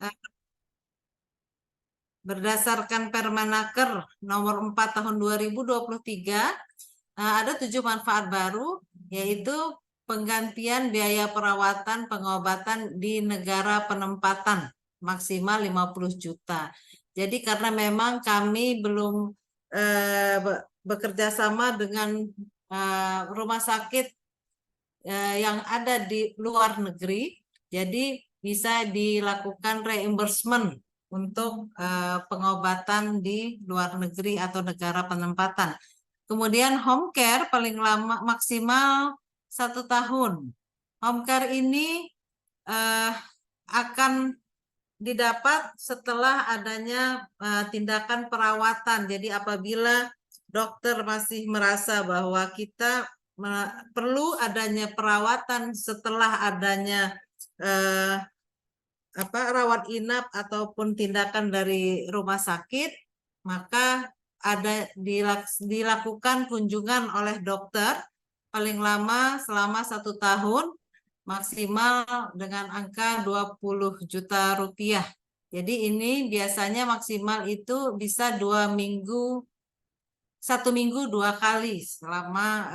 eh, berdasarkan Permenaker nomor 4 tahun 2023, ada 7 manfaat baru, yaitu penggantian biaya perawatan pengobatan di negara penempatan maksimal 50 juta. Jadi karena memang kami belum bekerja sama dengan rumah sakit yang ada di luar negeri, jadi bisa dilakukan reimbursement untuk pengobatan di luar negeri atau negara penempatan. Kemudian home care paling lama maksimal 1 tahun. Home care ini eh, akan didapat setelah adanya tindakan perawatan. Jadi apabila dokter masih merasa bahwa kita perlu adanya perawatan setelah adanya eh, rawat inap ataupun tindakan dari rumah sakit, maka ada dilakukan kunjungan oleh dokter paling lama selama 1 tahun, maksimal dengan angka 20 juta rupiah. Jadi ini biasanya maksimal itu bisa 2 minggu, 1 minggu 2 kali selama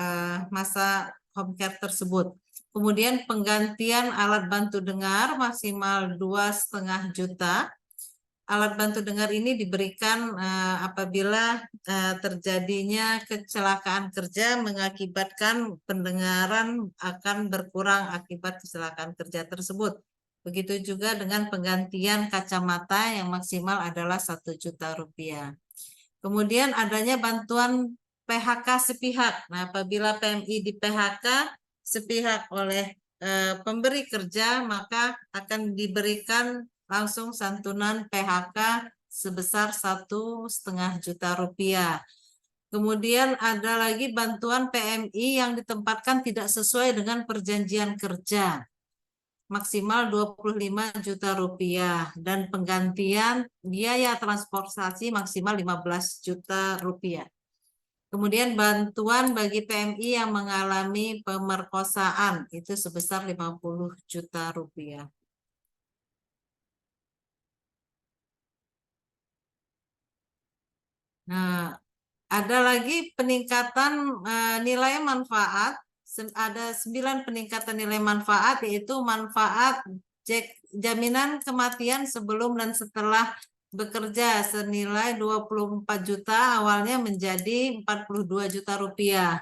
masa home care tersebut. Kemudian penggantian alat bantu dengar maksimal 2,5 juta. Alat bantu dengar ini diberikan apabila terjadinya kecelakaan kerja mengakibatkan pendengaran akan berkurang akibat kecelakaan kerja tersebut. Begitu juga dengan penggantian kacamata yang maksimal adalah 1 juta rupiah. Kemudian adanya bantuan PHK sepihak. Nah, apabila PMI di PHK sepihak oleh pemberi kerja, maka akan diberikan langsung santunan PHK sebesar 1,5 juta rupiah. Kemudian ada lagi bantuan PMI yang ditempatkan tidak sesuai dengan perjanjian kerja, maksimal 25 juta rupiah, dan penggantian biaya transportasi maksimal 15 juta rupiah. Kemudian bantuan bagi PMI yang mengalami pemerkosaan itu sebesar 50 juta rupiah. Nah, ada lagi peningkatan nilai manfaat. Ada 9 peningkatan nilai manfaat, yaitu manfaat jaminan kematian sebelum dan setelah bekerja senilai 24 juta, awalnya menjadi 42 juta rupiah.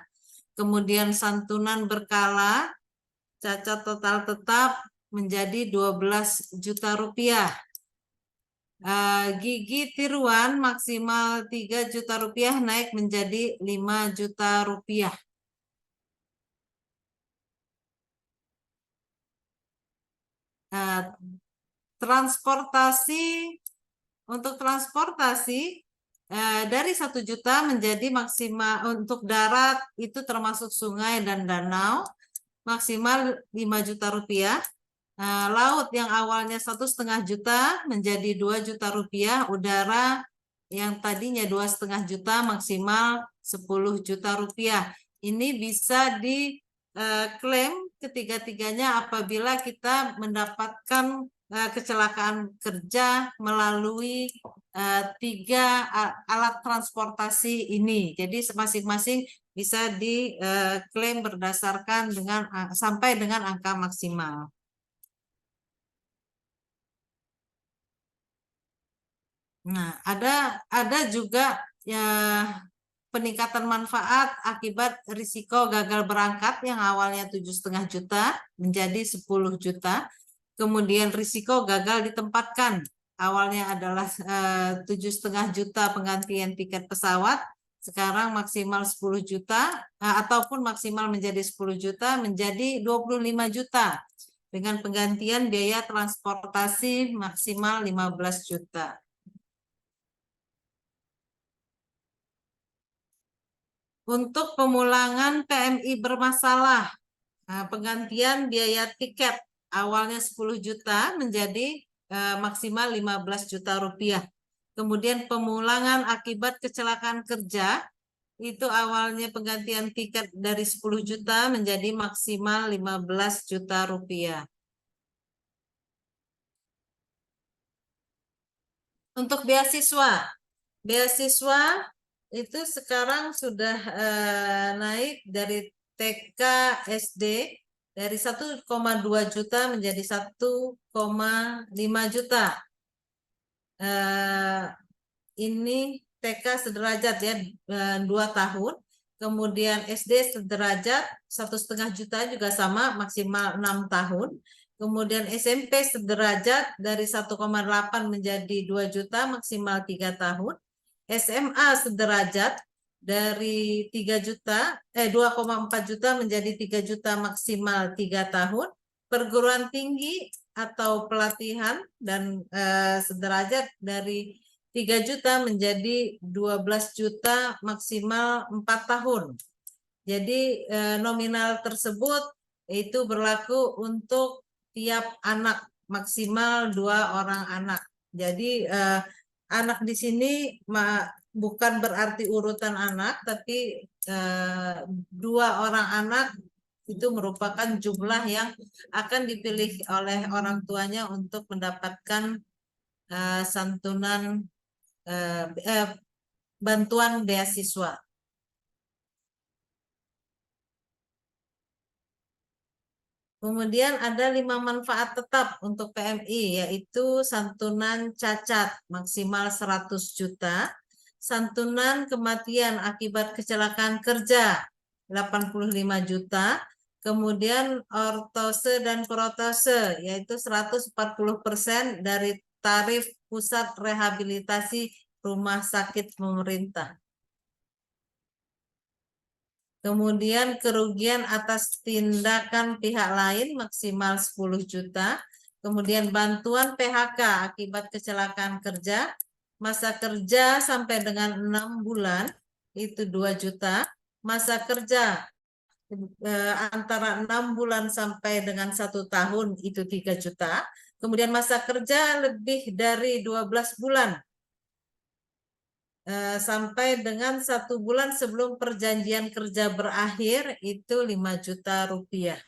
Kemudian santunan berkala cacat total tetap menjadi 12 juta rupiah. Gigi tiruan maksimal 3 juta rupiah naik menjadi 5 juta rupiah. Transportasi, untuk transportasi dari 1 juta menjadi maksimal untuk darat itu termasuk sungai dan danau maksimal 5 juta rupiah. Laut yang awalnya 1,5 juta menjadi 2 juta rupiah, udara yang tadinya 2,5 juta maksimal 10 juta rupiah. Ini bisa diklaim ketiga-tiganya apabila kita mendapatkan kecelakaan kerja melalui 3 alat transportasi ini. Jadi masing-masing bisa diklaim berdasarkan dengan sampai dengan angka maksimal. Nah, ada juga ya peningkatan manfaat akibat risiko gagal berangkat yang awalnya 7,5 juta menjadi 10 juta. Kemudian risiko gagal ditempatkan awalnya adalah 7,5 juta penggantian tiket pesawat, sekarang maksimal 10 juta ataupun maksimal menjadi 10 juta menjadi 25 juta dengan penggantian biaya transportasi maksimal 15 juta. Untuk pemulangan PMI bermasalah, penggantian biaya tiket awalnya 10 juta menjadi maksimal 15 juta rupiah. Kemudian pemulangan akibat kecelakaan kerja, itu awalnya penggantian tiket dari 10 juta menjadi maksimal 15 juta rupiah. Untuk beasiswa, beasiswa itu sekarang sudah naik dari TK SD dari 1,2 juta menjadi 1,5 juta. Ini TK sederajat ya 2 tahun, kemudian SD sederajat 1,5 juta juga sama maksimal 6 tahun, kemudian SMP sederajat dari 1,8 menjadi 2 juta maksimal 3 tahun, SMA sederajat dari 2,4 juta menjadi 3 juta maksimal 3 tahun, perguruan tinggi atau pelatihan dan sederajat dari 3 juta menjadi 12 juta maksimal 4 tahun. Jadi nominal tersebut itu berlaku untuk tiap anak maksimal 2 orang anak. Jadi anak di sini bukan berarti urutan anak, tapi 2 orang anak itu merupakan jumlah yang akan dipilih oleh orang tuanya untuk mendapatkan santunan bantuan beasiswa. Kemudian ada 5 manfaat tetap untuk PMI, yaitu santunan cacat maksimal 100 juta, santunan kematian akibat kecelakaan kerja 85 juta, kemudian ortose dan protose yaitu 140% dari tarif pusat rehabilitasi rumah sakit pemerintah. Kemudian kerugian atas tindakan pihak lain maksimal 10 juta. Kemudian bantuan PHK akibat kecelakaan kerja, masa kerja sampai dengan 6 bulan itu 2 juta. Masa kerja antara 6 bulan sampai dengan 1 tahun itu 3 juta. Kemudian masa kerja lebih dari 12 bulan sampai dengan 1 bulan sebelum perjanjian kerja berakhir itu 5 juta rupiah.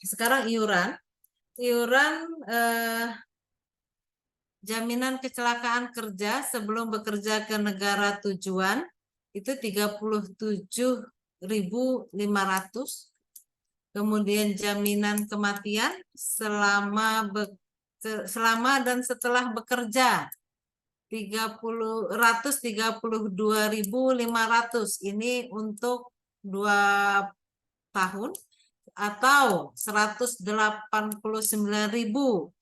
Sekarang iuran jaminan kecelakaan kerja sebelum bekerja ke negara tujuan itu 37.500. Kemudian jaminan kematian selama dan setelah bekerja 132.500. Ini untuk 2 tahun atau 189.000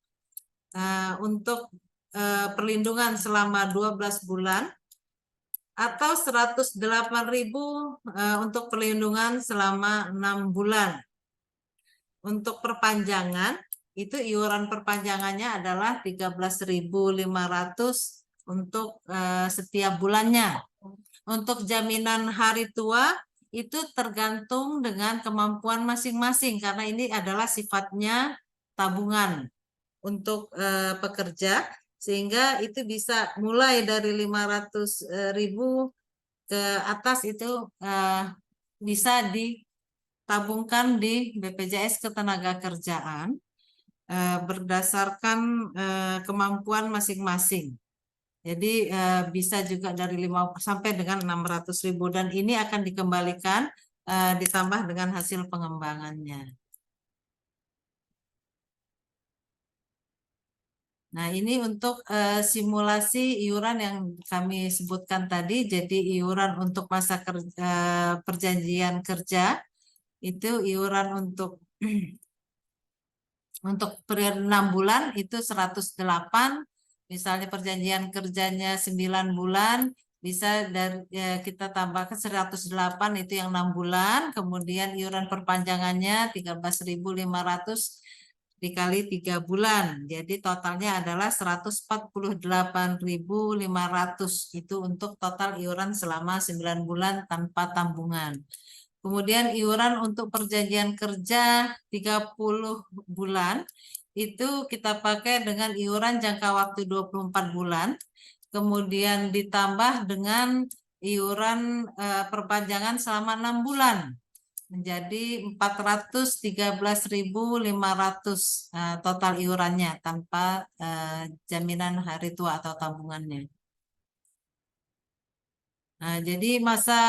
untuk perlindungan selama 12 bulan atau 108.000 untuk perlindungan selama 6 bulan. Untuk perpanjangan itu iuran perpanjangannya adalah 13.500 untuk setiap bulannya. Untuk jaminan hari tua itu tergantung dengan kemampuan masing-masing karena ini adalah sifatnya tabungan untuk pekerja, sehingga itu bisa mulai dari 500.000 ke atas itu bisa ditabungkan di BPJS Ketenagakerjaan berdasarkan kemampuan masing-masing. Jadi bisa juga dari 5 sampai dengan 600.000 dan ini akan dikembalikan ditambah dengan hasil pengembangannya. Nah, ini untuk simulasi iuran yang kami sebutkan tadi. Jadi iuran untuk masa kerja, perjanjian kerja itu iuran untuk periode 6 bulan itu 108. Misalnya perjanjian kerjanya 9 bulan, bisa dari kita tambahkan 108 itu yang 6 bulan, kemudian iuran perpanjangannya 13.500 dikali 3 bulan. Jadi totalnya adalah 148.500. Itu untuk total iuran selama 9 bulan tanpa tambungan. Kemudian iuran untuk perjanjian kerja 30 bulan itu kita pakai dengan iuran jangka waktu 24 bulan. Kemudian ditambah dengan iuran perpanjangan selama 6 bulan. menjadi 413.500 total iurannya tanpa jaminan hari tua atau tabungannya. Nah, jadi masa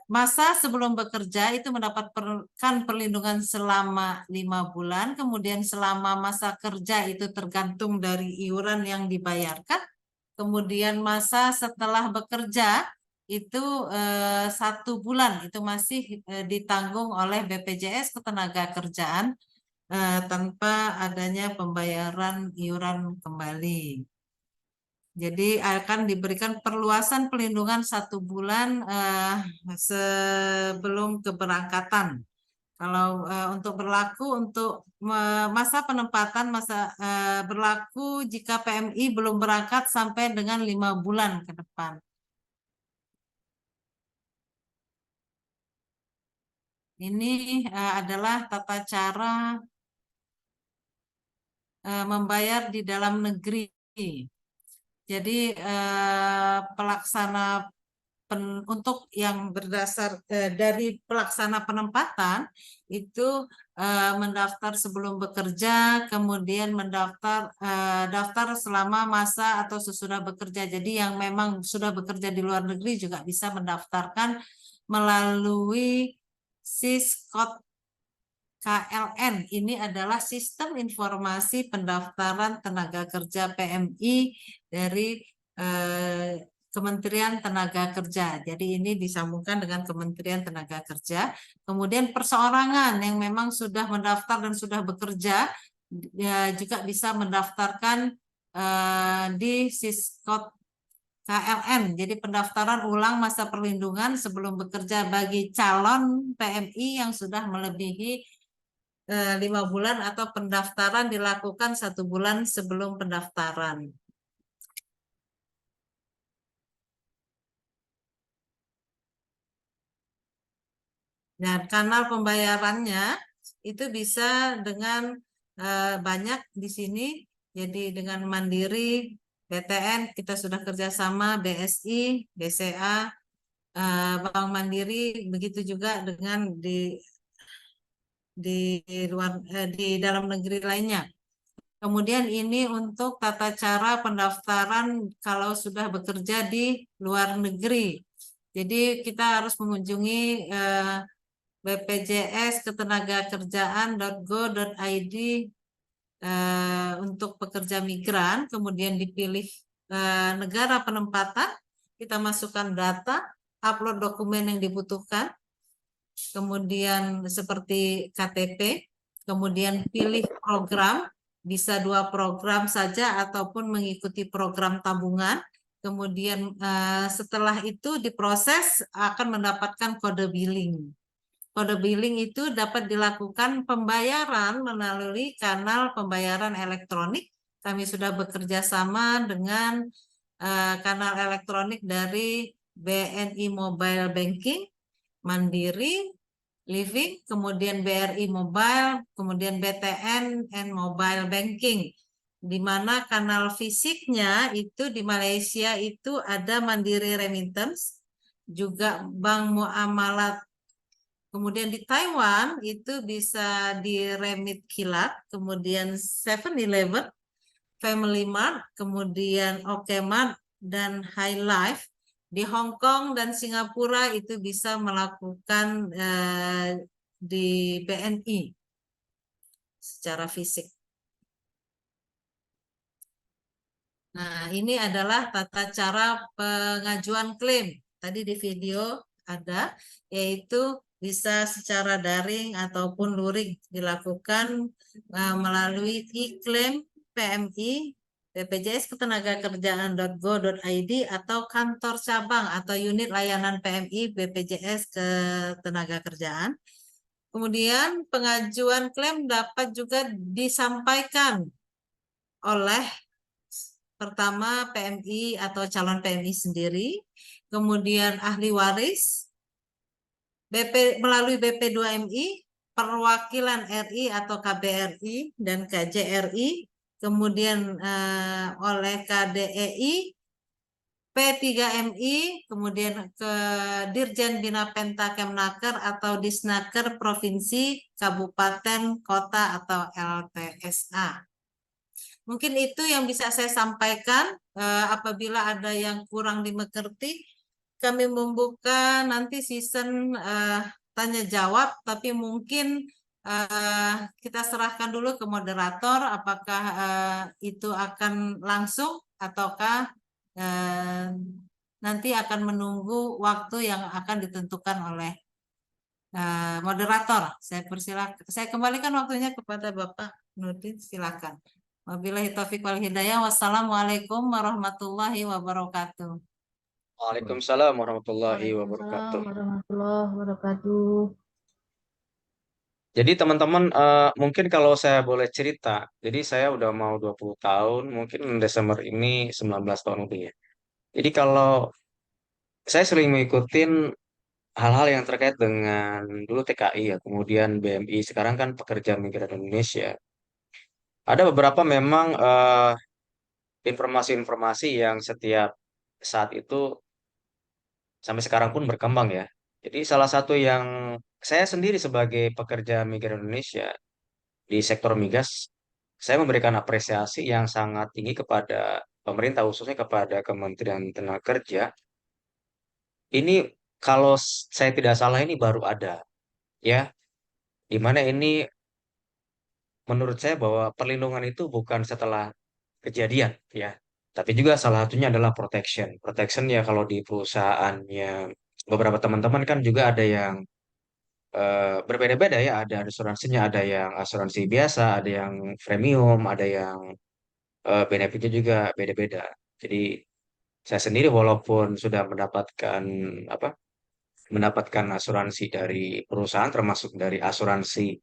masa sebelum bekerja itu mendapatkan perlindungan selama 5 bulan, kemudian selama masa kerja itu tergantung dari iuran yang dibayarkan, kemudian masa setelah bekerja itu 1 bulan itu masih ditanggung oleh BPJS Ketenagakerjaan tanpa adanya pembayaran iuran kembali. Jadi akan diberikan perluasan pelindungan 1 bulan sebelum keberangkatan. Kalau untuk berlaku untuk masa penempatan berlaku jika PMI belum berangkat sampai dengan 5 bulan ke depan. Ini adalah tata cara membayar di dalam negeri. Jadi pelaksana untuk yang berdasar dari pelaksana penempatan itu mendaftar sebelum bekerja, kemudian daftar selama masa atau sesudah bekerja. Jadi yang memang sudah bekerja di luar negeri juga bisa mendaftarkan melalui Siskot KLN. Ini adalah Sistem Informasi Pendaftaran Tenaga Kerja PMI dari Kementerian Tenaga Kerja. Jadi ini disambungkan dengan Kementerian Tenaga Kerja. Kemudian perseorangan yang memang sudah mendaftar dan sudah bekerja juga bisa mendaftarkan di Siskot KLN. Jadi pendaftaran ulang masa perlindungan sebelum bekerja bagi calon PMI yang sudah melebihi 5 bulan atau pendaftaran dilakukan 1 bulan sebelum pendaftaran. Dan kanal pembayarannya itu bisa dengan banyak di sini. Jadi dengan Mandiri, BTN kita sudah kerjasama, BSI, BCA, Bank Mandiri, begitu juga dengan di dalam negeri lainnya. Kemudian ini untuk tata cara pendaftaran kalau sudah bekerja di luar negeri. Jadi kita harus mengunjungi BPJS ketenagakerjaan.go.id untuk pekerja migran, kemudian dipilih negara penempatan, kita masukkan data, upload dokumen yang dibutuhkan, kemudian seperti KTP, kemudian pilih program, bisa 2 program saja ataupun mengikuti program tabungan. Kemudian setelah itu diproses akan mendapatkan kode billing. Kode billing itu dapat dilakukan pembayaran melalui kanal pembayaran elektronik. Kami sudah bekerja sama dengan kanal elektronik dari BNI Mobile Banking, Mandiri, Living, kemudian BRI Mobile, kemudian BTN and Mobile Banking. Di mana kanal fisiknya itu di Malaysia itu ada Mandiri Remittance, juga Bank Muamalat. Kemudian di Taiwan itu bisa di Remit Kilat, kemudian 7-Eleven, Family Mart, kemudian OkMart dan High Life. Di Hong Kong dan Singapura itu bisa melakukan di BNI secara fisik. Nah, ini adalah tata cara pengajuan klaim. Tadi di video ada, yaitu bisa secara daring ataupun luring dilakukan melalui e-claim PMI BPJS Ketenagakerjaan.go.id atau kantor cabang atau unit layanan PMI BPJS Ketenagakerjaan. Kemudian pengajuan klaim dapat juga disampaikan oleh pertama PMI atau calon PMI sendiri, kemudian ahli waris, melalui BP2MI, perwakilan RI atau KBRI dan KJRI, kemudian oleh KDEI, P3MI, kemudian ke Dirjen Bina Penta Kemnaker atau Disnaker Provinsi, Kabupaten, Kota atau LPSA. Mungkin itu yang bisa saya sampaikan. Apabila ada yang kurang dimengerti, kami membuka nanti season tanya jawab, tapi mungkin kita serahkan dulu ke moderator, apakah itu akan langsung ataukah eh, nanti akan menunggu waktu yang akan ditentukan oleh moderator. Saya kembalikan waktunya kepada Bapak Nurdin, silakan. Wabillahi taufiq wal hidayah. Wassalamualaikum warahmatullahi wabarakatuh. Waalaikumsalam warahmatullahi Waalaikumsalam wabarakatuh. warahmatullahi wabarakatuh. Jadi teman-teman, mungkin kalau saya boleh cerita, jadi saya udah mau 20 tahun, mungkin Desember ini 19 tahun lebih ya. Jadi kalau saya sering mengikutin hal-hal yang terkait dengan dulu TKI ya, kemudian BMI, sekarang kan Pekerja Migran Indonesia. Ada beberapa memang informasi-informasi yang setiap saat itu sampai sekarang pun berkembang ya. Jadi salah satu yang saya sendiri sebagai pekerja migran Indonesia di sektor migas, saya memberikan apresiasi yang sangat tinggi kepada pemerintah, khususnya kepada Kementerian Tenaga Kerja. Ini kalau saya tidak salah ini baru ada, ya, di mana ini menurut saya bahwa perlindungan itu bukan setelah kejadian, ya, tapi juga salah satunya adalah protection. Protection ya kalau di perusahaannya beberapa teman-teman kan juga ada yang berbeda-beda ya, ada asuransinya, ada yang asuransi biasa, ada yang premium, ada yang benefitnya juga beda-beda. Jadi saya sendiri walaupun sudah apa mendapatkan asuransi dari perusahaan termasuk dari asuransi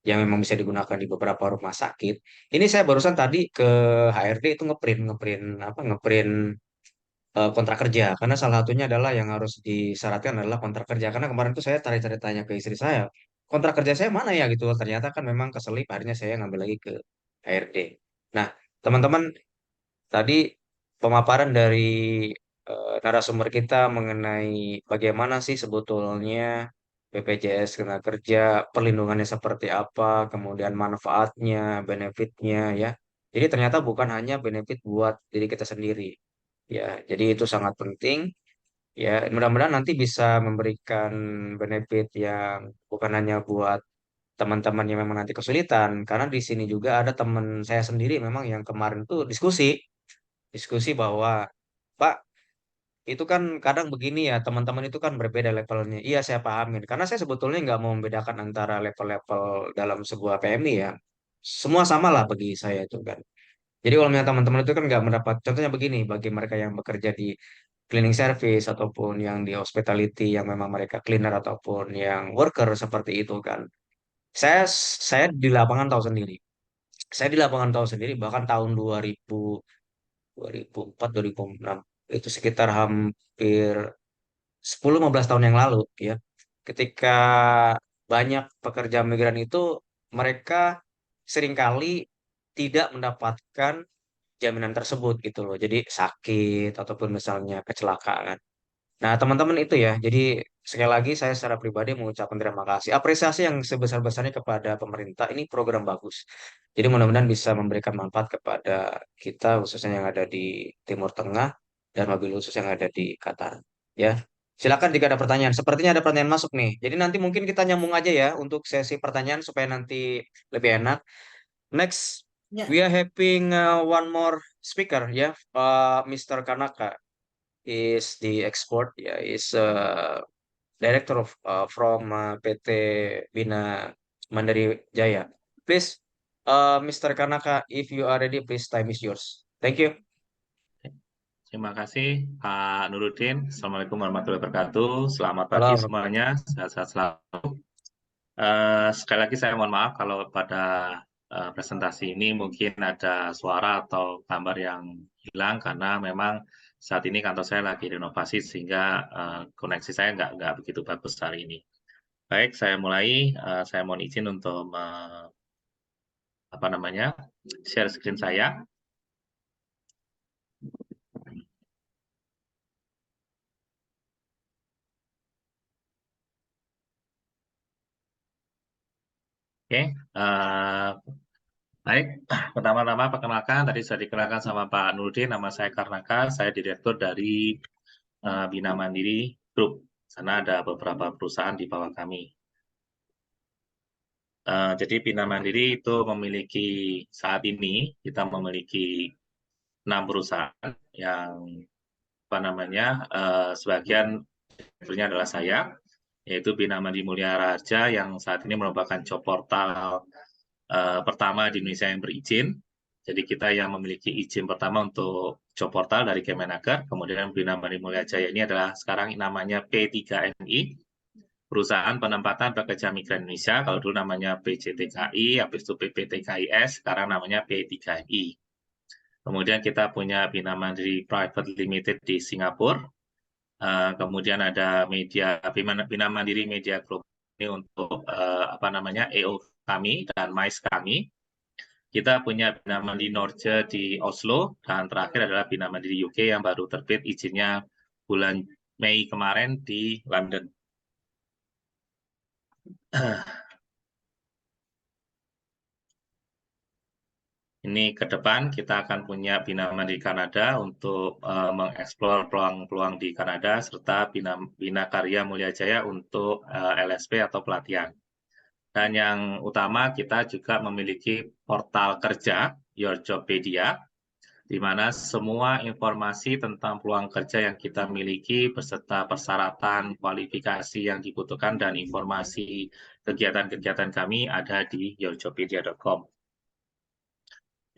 yang memang bisa digunakan di beberapa rumah sakit. Ini saya barusan tadi ke HRD itu ngeprint ngeprint apa ngeprint kontrak kerja karena salah satunya adalah yang harus disyaratkan adalah kontrak kerja karena kemarin tuh saya cari-cari tanya ke istri saya kontrak kerja saya mana ya gitu ternyata kan memang keselip akhirnya saya ngambil lagi ke HRD. Nah teman-teman tadi pemaparan dari narasumber kita mengenai bagaimana sih sebetulnya BPJS Tenaga Kerja, perlindungannya seperti apa, kemudian manfaatnya, benefitnya ya. Jadi ternyata bukan hanya benefit buat diri kita sendiri. Ya, jadi itu sangat penting. Ya, mudah-mudahan nanti bisa memberikan benefit yang bukan hanya buat teman-teman yang memang nanti kesulitan. Karena di sini juga ada teman saya sendiri memang yang kemarin tuh diskusi bahwa Pak itu kan kadang begini ya teman-teman itu kan berbeda levelnya. Iya saya pahamin. Karena saya sebetulnya nggak mau membedakan antara level-level dalam sebuah PMI ya. Semua sama lah bagi saya itu kan. Jadi kalau misalnya teman-teman itu kan nggak mendapat, contohnya begini, bagi mereka yang bekerja di cleaning service ataupun yang di hospitality yang memang mereka cleaner ataupun yang worker seperti itu kan. Saya saya di lapangan tahu sendiri. Saya di lapangan tahu sendiri bahkan tahun 2004 2006 itu sekitar hampir 10-15 tahun yang lalu ya. Ketika banyak pekerja migran itu mereka seringkali tidak mendapatkan jaminan tersebut gitu loh. Jadi sakit ataupun misalnya kecelakaan. Nah, teman-teman itu ya. Jadi sekali lagi saya secara pribadi mengucapkan terima kasih. Apresiasi yang sebesar-besarnya kepada pemerintah. Ini program bagus. Jadi mudah-mudahan bisa memberikan manfaat kepada kita khususnya yang ada di Timur Tengah dan mobil khusus yang ada di Qatar. Ya. Silakan jika ada pertanyaan. Sepertinya ada pertanyaan masuk nih. Jadi nanti mungkin kita nyambung aja ya untuk sesi pertanyaan supaya nanti lebih enak. Next, Ya, we are having one more speaker ya, Mr. Kanaka is the export ya, is director of from PT Bina Mandiri Jaya. Please, Mr. Kanaka, if you are ready, please time is yours. Thank you. Terima kasih Pak Nurudin. Assalamualaikum warahmatullahi wabarakatuh. Selamat pagi Salam. semuanya. Sehat-sehat selalu. Sekali lagi saya mohon maaf kalau pada presentasi ini mungkin ada suara atau gambar yang hilang karena memang saat ini kantor saya lagi renovasi sehingga koneksi saya nggak begitu bagus hari ini. Baik, saya mulai. Saya mohon izin untuk share screen saya. Oke, baik. Pertama-tama perkenalkan, tadi sudah dikenalkan sama Pak Nurdin, nama saya Karnaka, saya direktur dari Bina Mandiri Group. Sana ada beberapa perusahaan di bawah kami. Jadi Bina Mandiri itu memiliki, saat ini kita memiliki 6 perusahaan yang sebagian direkturnya adalah saya, yaitu Bina Mandiri Mulia Raja yang saat ini merupakan job portal pertama di Indonesia yang berizin. Jadi kita yang memiliki izin pertama untuk job portal dari Kemenaker. Kemudian Bina Mandiri Mulia Jaya ini adalah sekarang namanya P3MI, Perusahaan Penempatan Pekerja Migran Indonesia. Kalau dulu namanya PJTKI, habis itu PPTKIS, sekarang namanya P3MI. Kemudian kita punya Bina Mandiri Private Limited di Singapura. Kemudian ada Bina Mandiri Media Group ini untuk EO kami dan MICE kami. Kita punya Bina Mandiri Norge di Oslo, dan terakhir adalah Bina Mandiri UK yang baru terbit izinnya bulan Mei kemarin di London. Ini ke depan kita akan punya Bina Mandiri Kanada untuk mengeksplor peluang-peluang di Kanada, serta Bina Karya Mulia Jaya untuk LSP atau pelatihan. Dan yang utama kita juga memiliki portal kerja, Your Jobpedia, di mana semua informasi tentang peluang kerja yang kita miliki beserta persyaratan, kualifikasi yang dibutuhkan, dan informasi kegiatan-kegiatan kami ada di yourjobpedia.com.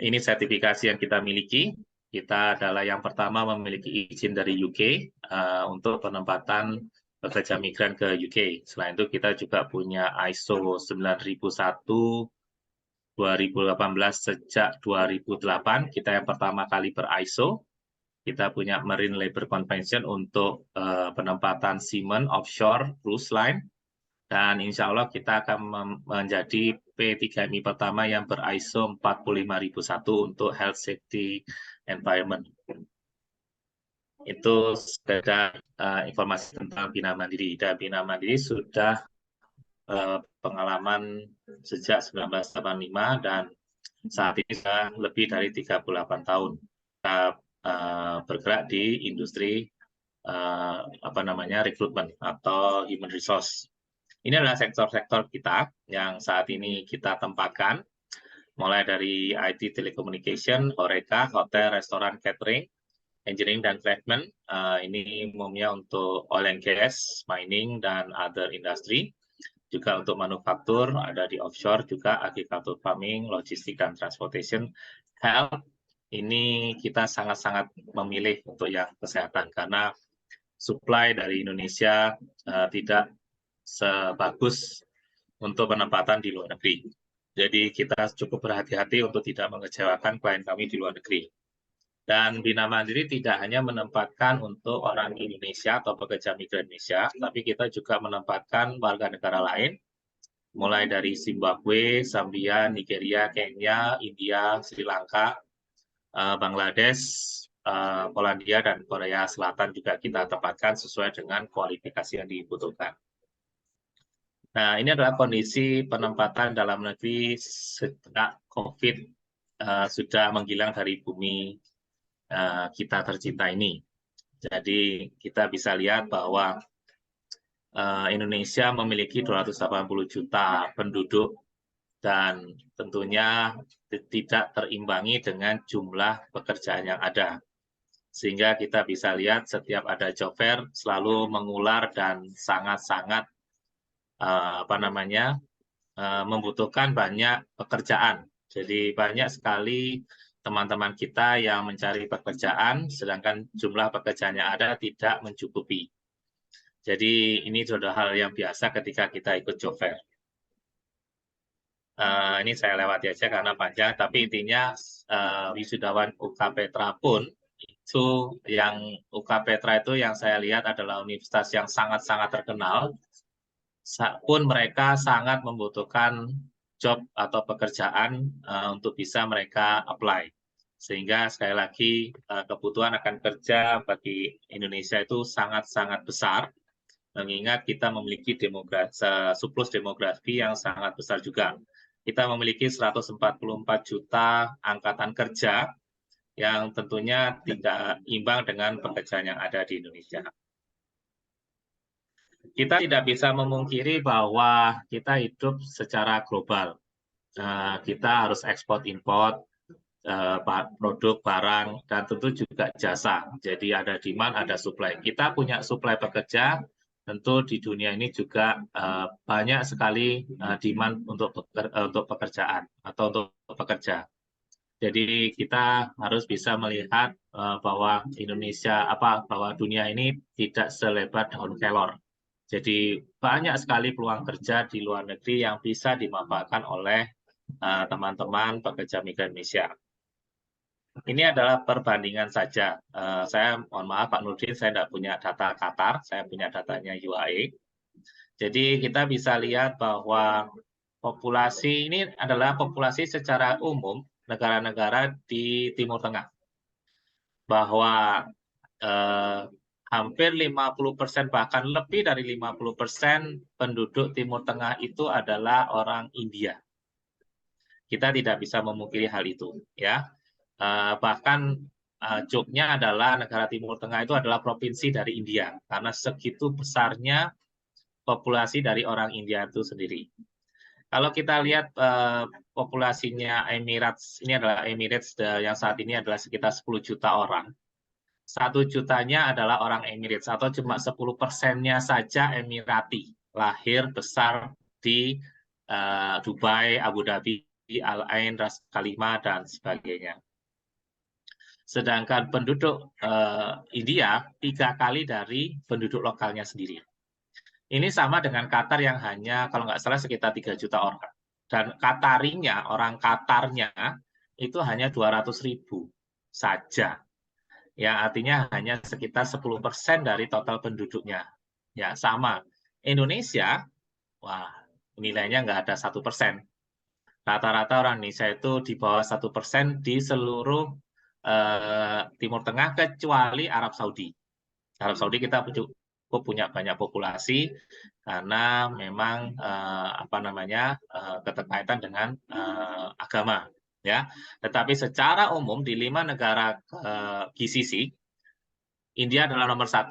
Ini sertifikasi yang kita miliki. Kita adalah yang pertama memiliki izin dari UK untuk penempatan pekerja migran ke UK. Selain itu kita juga punya ISO 9001 2018 sejak 2008. Kita yang pertama kali ber-ISO. Kita punya Marine Labor Convention untuk penempatan seaman offshore cruise line. Dan insya Allah kita akan menjadi P3MI pertama yang ber-ISO 45001 untuk health safety environment. Itu sekedar informasi tentang Bina Mandiri. Dan Bina Mandiri sudah pengalaman sejak 1985 dan saat ini sudah lebih dari 38 tahun kita bergerak di industri rekrutmen atau human resource. Ini adalah sektor-sektor kita yang saat ini kita tempatkan, mulai dari IT Telecommunication, Horeca, Hotel, Restoran, Catering, Engineering, dan Craftsman. Ini umumnya untuk oil and gas, mining, dan other industry. Juga untuk manufaktur, ada di offshore, juga agriculture farming, logistik, dan transportation. Health, ini kita sangat-sangat memilih untuk yang kesehatan, karena supply dari Indonesia tidak sebagus untuk penempatan di luar negeri. Jadi kita cukup berhati-hati untuk tidak mengecewakan klien kami di luar negeri. Dan Bina Mandiri tidak hanya menempatkan untuk orang Indonesia atau pekerja migran Indonesia, tapi kita juga menempatkan warga negara lain, mulai dari Zimbabwe, Zambia, Nigeria, Kenya, India, Sri Lanka, Bangladesh, Polandia, dan Korea Selatan juga kita tempatkan sesuai dengan kualifikasi yang dibutuhkan. Nah, ini adalah kondisi penempatan dalam negeri sejak COVID sudah menghilang dari bumi kita tercinta ini. Jadi kita bisa lihat bahwa Indonesia memiliki 280 juta penduduk dan tentunya tidak terimbangi dengan jumlah pekerjaan yang ada. Sehingga kita bisa lihat setiap ada job fair selalu mengular dan sangat-sangat membutuhkan banyak pekerjaan. Jadi banyak sekali teman-teman kita yang mencari pekerjaan, sedangkan jumlah pekerjaan yang ada tidak mencukupi. Jadi ini sudah hal yang biasa ketika kita ikut job fair. Ini saya lewati aja karena panjang, tapi intinya wisudawan UK Petra pun itu yang UK Petra itu yang saya lihat adalah universitas yang sangat-sangat terkenal. Pun mereka sangat membutuhkan job atau pekerjaan untuk bisa mereka apply. Sehingga sekali lagi kebutuhan akan kerja bagi Indonesia itu sangat-sangat besar, mengingat kita memiliki surplus demografi yang sangat besar juga. kita memiliki 144 juta angkatan kerja yang tentunya tidak imbang dengan pekerjaan yang ada di Indonesia. Kita tidak bisa memungkiri bahwa kita hidup secara global. Kita harus ekspor import produk, barang, dan tentu juga jasa. Jadi ada demand, ada supply. Kita punya supply pekerja, tentu di dunia ini juga banyak sekali demand untuk pekerjaan atau untuk pekerja. Jadi kita harus bisa melihat bahwa bahwa dunia ini tidak selebar daun kelor. Jadi banyak sekali peluang kerja di luar negeri yang bisa dimanfaatkan oleh teman-teman pekerja migran Indonesia. Ini adalah perbandingan saja. Saya mohon maaf Pak Nurdin, saya tidak punya data Qatar, saya punya datanya UAE. Jadi kita bisa lihat bahwa populasi ini adalah populasi secara umum negara-negara di Timur Tengah. Bahwa hampir 50% bahkan lebih dari 50% penduduk Timur Tengah itu adalah orang India. Kita tidak bisa memungkiri hal itu, ya. Bahkan joknya adalah negara Timur Tengah itu adalah provinsi dari India karena segitu besarnya populasi dari orang India itu sendiri. Kalau kita lihat populasinya Emirates, ini adalah Emirates yang saat ini adalah sekitar 10 juta orang. 1 jutanya adalah orang Emirates atau cuma 10%-nya saja Emirati, lahir besar di Dubai, Abu Dhabi, Al Ain, Ras Khalimah, dan sebagainya. Sedangkan penduduk India 3 kali dari penduduk lokalnya sendiri. Ini sama dengan Qatar yang hanya kalau nggak salah sekitar 3 juta orang. Dan Qatarinya, orang Qatarnya itu hanya 200.000 saja. Ya, artinya hanya sekitar 10% dari total penduduknya. Ya, sama. Indonesia, wah, nilainya nggak ada 1%. Rata-rata orang Indonesia itu di bawah 1% di seluruh Timur Tengah kecuali Arab Saudi. Arab Saudi kita cukup punya banyak populasi karena memang keterkaitan dengan agama, ya. Tetapi secara umum di 5 negara GCC, India adalah nomor 1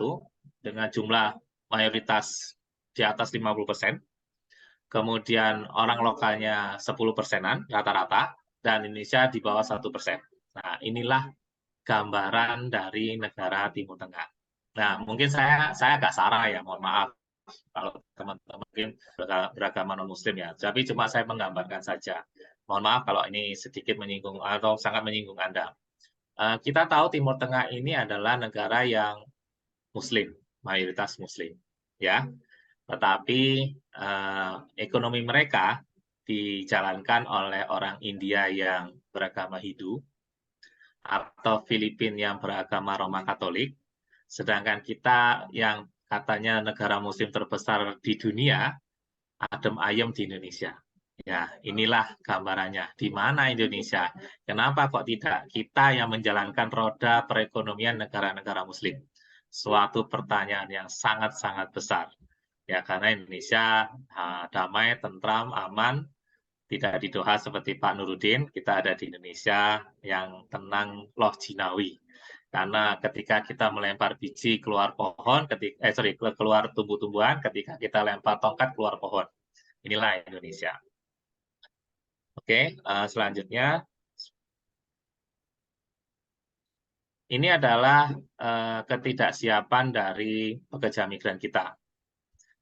dengan jumlah mayoritas di atas 50%. Kemudian orang lokalnya 10%-an rata-rata, dan Indonesia di bawah 1%. Nah, inilah gambaran dari negara Timur Tengah. Nah, mungkin saya agak salah ya, mohon maaf kalau teman-teman mungkin beragama non-muslim ya, tapi cuma saya menggambarkan saja. Mohon maaf kalau ini sedikit menyinggung atau sangat menyinggung Anda. Kita tahu Timur Tengah ini adalah negara yang Muslim, mayoritas Muslim, ya. Tetapi ekonomi mereka dijalankan oleh orang India yang beragama Hindu atau Filipina yang beragama Roma Katolik, sedangkan kita yang katanya negara Muslim terbesar di dunia, adem ayem di Indonesia. Ya, inilah gambarannya. Di mana Indonesia? Kenapa kok tidak kita yang menjalankan roda perekonomian negara-negara Muslim? Suatu pertanyaan yang sangat-sangat besar. Ya, karena Indonesia damai, tentram, aman, tidak di Doha seperti Pak Nurdin, kita ada di Indonesia yang tenang loh jinawi. Karena ketika kita melempar biji keluar pohon, keluar tumbuh-tumbuhan, ketika kita lempar tongkat keluar pohon. Inilah Indonesia. Oke, selanjutnya. Ini adalah ketidaksiapan dari pekerja migran kita.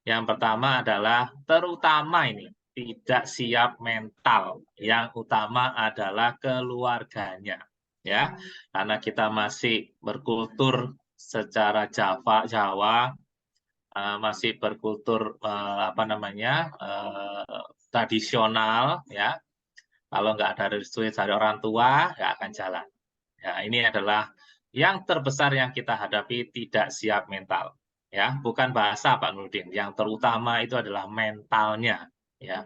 Yang pertama adalah terutama ini tidak siap mental. Yang utama adalah keluarganya, ya. Karena kita masih berkultur secara Jawa, masih berkultur tradisional, ya. Kalau nggak ada restu dari orang tua, nggak akan jalan. Ya, ini adalah yang terbesar yang kita hadapi, tidak siap mental. Ya, bukan bahasa Pak Nurdin, yang terutama itu adalah mentalnya, ya.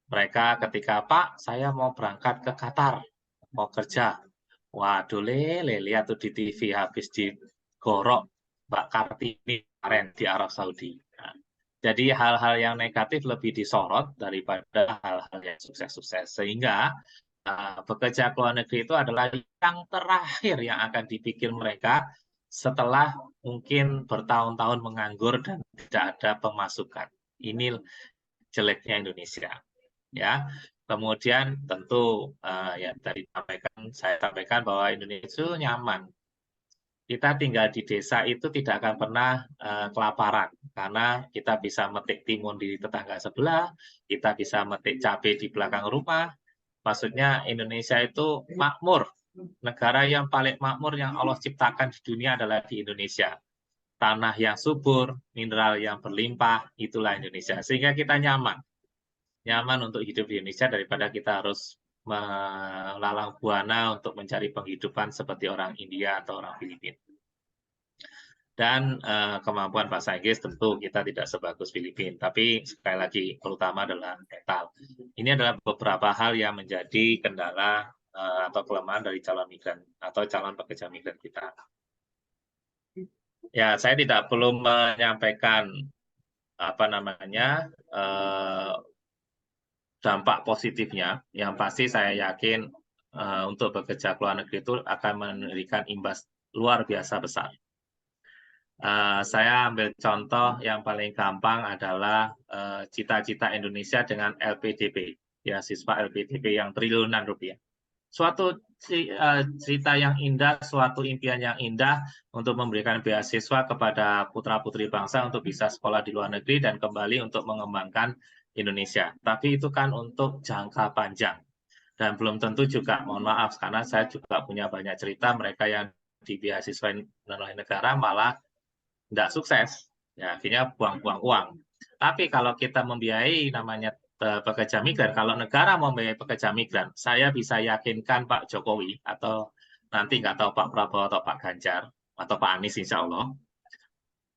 Mereka ketika Pak, saya mau berangkat ke Qatar, mau kerja. Waduh, lihat tuh di TV habis digorok Mbak Kartini kemarin di Arab Saudi. Nah, Jadi hal-hal yang negatif lebih disorot daripada hal-hal yang sukses-sukses. Sehingga bekerja ke luar negeri itu adalah yang terakhir yang akan dipikir mereka setelah mungkin bertahun-tahun menganggur dan tidak ada pemasukan. Ini jeleknya Indonesia, ya. Kemudian tentu ya tadi saya sampaikan bahwa Indonesia itu nyaman. Kita tinggal di desa itu tidak akan pernah kelaparan karena kita bisa metik timun di tetangga sebelah, kita bisa metik cabai di belakang rumah. Maksudnya Indonesia itu makmur. Negara yang paling makmur yang Allah ciptakan di dunia adalah di Indonesia. Tanah yang subur, mineral yang berlimpah, itulah Indonesia. Sehingga kita nyaman. Nyaman untuk hidup di Indonesia daripada kita harus melalang buana untuk mencari penghidupan seperti orang India atau orang Filipina. Dan kemampuan bahasa Inggris tentu kita tidak sebagus Filipina, tapi sekali lagi terutama adalah mental. Ini adalah beberapa hal yang menjadi kendala atau kelemahan dari calon migran atau calon pekerja migran kita. Ya, saya tidak perlu menyampaikan dampak positifnya. Yang pasti saya yakin untuk bekerja ke luar negeri itu akan memberikan imbas luar biasa besar. Saya ambil contoh yang paling gampang adalah cita-cita Indonesia dengan LPDP, beasiswa LPDP yang triliunan rupiah. Suatu cerita yang indah, suatu impian yang indah untuk memberikan beasiswa kepada putra-putri bangsa untuk bisa sekolah di luar negeri dan kembali untuk mengembangkan Indonesia. Tapi itu kan untuk jangka panjang. Dan belum tentu juga, mohon maaf, karena saya juga punya banyak cerita mereka yang di beasiswa oleh negara malah tidak sukses, ya akhirnya buang-buang uang. Tapi kalau kita membiayai namanya pekerja migran, kalau negara membiayai pekerja migran, saya bisa yakinkan Pak Jokowi atau nanti nggak tahu Pak Prabowo atau Pak Ganjar atau Pak Anies insya Allah,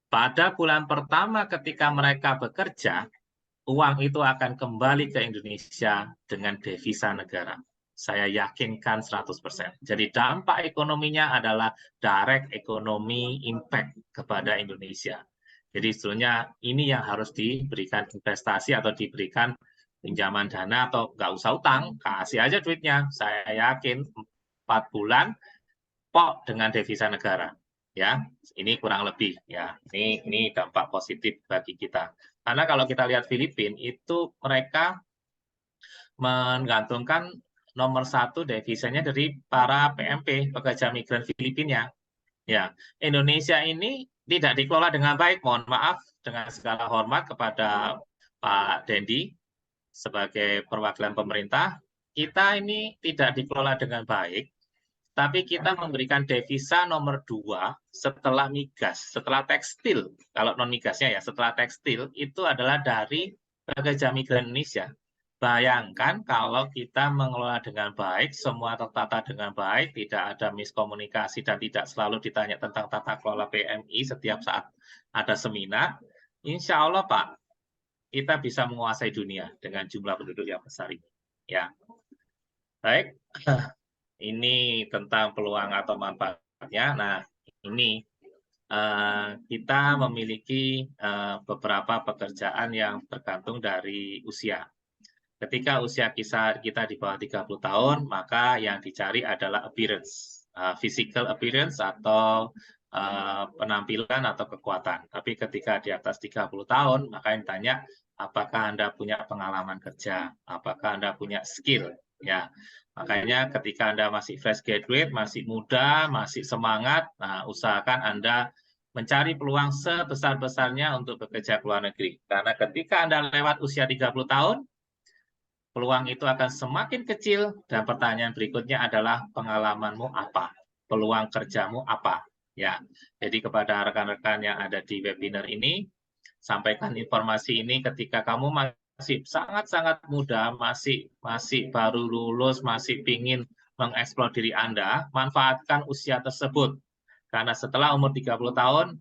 pada bulan pertama ketika mereka bekerja, uang itu akan kembali ke Indonesia dengan devisa negara. Saya yakinkan 100%. Jadi dampak ekonominya adalah direct ekonomi impact kepada Indonesia. Jadi sebetulnya ini yang harus diberikan investasi atau diberikan pinjaman dana atau nggak usah utang, kasih aja duitnya. Saya yakin 4 bulan pok dengan devisa negara. Ya, ini kurang lebih ya. Ini dampak positif bagi kita. Karena kalau kita lihat Filipina itu mereka menggantungkan nomor 1 devisanya dari para PMP, pekerja migran Filipina. Ya, Indonesia ini tidak dikelola dengan baik. Mohon maaf dengan segala hormat kepada Pak Dendi sebagai perwakilan pemerintah, kita ini tidak dikelola dengan baik. Tapi kita memberikan devisa nomor 2 setelah migas, setelah tekstil. Kalau non migasnya ya, setelah tekstil itu adalah dari pekerja migran Indonesia. Bayangkan kalau kita mengelola dengan baik, semua tertata dengan baik, tidak ada miskomunikasi dan tidak selalu ditanya tentang tata kelola PMI setiap saat ada seminar, insya Allah Pak, kita bisa menguasai dunia dengan jumlah penduduk yang besar ini. Ya, baik. Ini tentang peluang atau manfaatnya. Nah, ini kita memiliki beberapa pekerjaan yang tergantung dari usia. Ketika usia kita di bawah 30 tahun, maka yang dicari adalah appearance, physical appearance atau penampilan atau kekuatan. Tapi ketika di atas 30 tahun, maka yang ditanya, apakah Anda punya pengalaman kerja? Apakah Anda punya skill? Ya, makanya ketika Anda masih fresh graduate, masih muda, masih semangat, nah usahakan Anda mencari peluang sebesar-besarnya untuk bekerja ke luar negeri. Karena ketika Anda lewat usia 30 tahun, peluang itu akan semakin kecil dan pertanyaan berikutnya adalah pengalamanmu apa? Peluang kerjamu apa? Ya. Jadi kepada rekan-rekan yang ada di webinar ini, sampaikan informasi ini ketika kamu masih sangat-sangat muda, masih baru lulus, masih ingin mengeksplor diri Anda, manfaatkan usia tersebut. Karena setelah umur 30 tahun,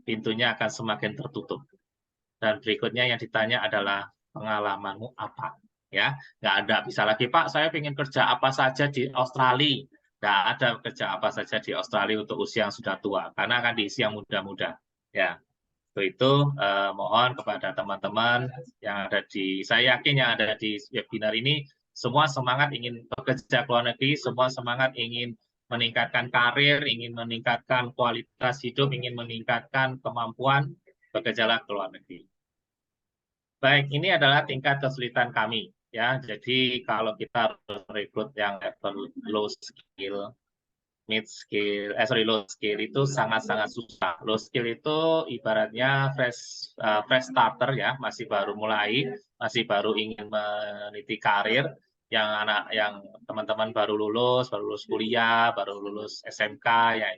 pintunya akan semakin tertutup. Dan berikutnya yang ditanya adalah pengalamanmu apa? Ya, nggak ada bisa lagi Pak, saya ingin kerja apa saja di Australia. Nggak ada kerja apa saja di Australia untuk usia yang sudah tua, karena akan diisi yang muda-muda. Ya, Untuk itu mohon kepada teman-teman yang ada saya yakin yang ada di webinar ini semua semangat ingin bekerja ke luar negeri, semua semangat ingin meningkatkan karir, ingin meningkatkan kualitas hidup, ingin meningkatkan kemampuan bekerjalah ke luar negeri. Baik, ini adalah tingkat kesulitan kami ya. Jadi kalau kita rekrut yang level low skill, mid skill, low skill itu sangat-sangat susah. Low skill itu ibaratnya fresh starter ya, masih baru mulai, masih baru ingin meniti karir, yang teman-teman baru lulus kuliah, baru lulus SMK, yang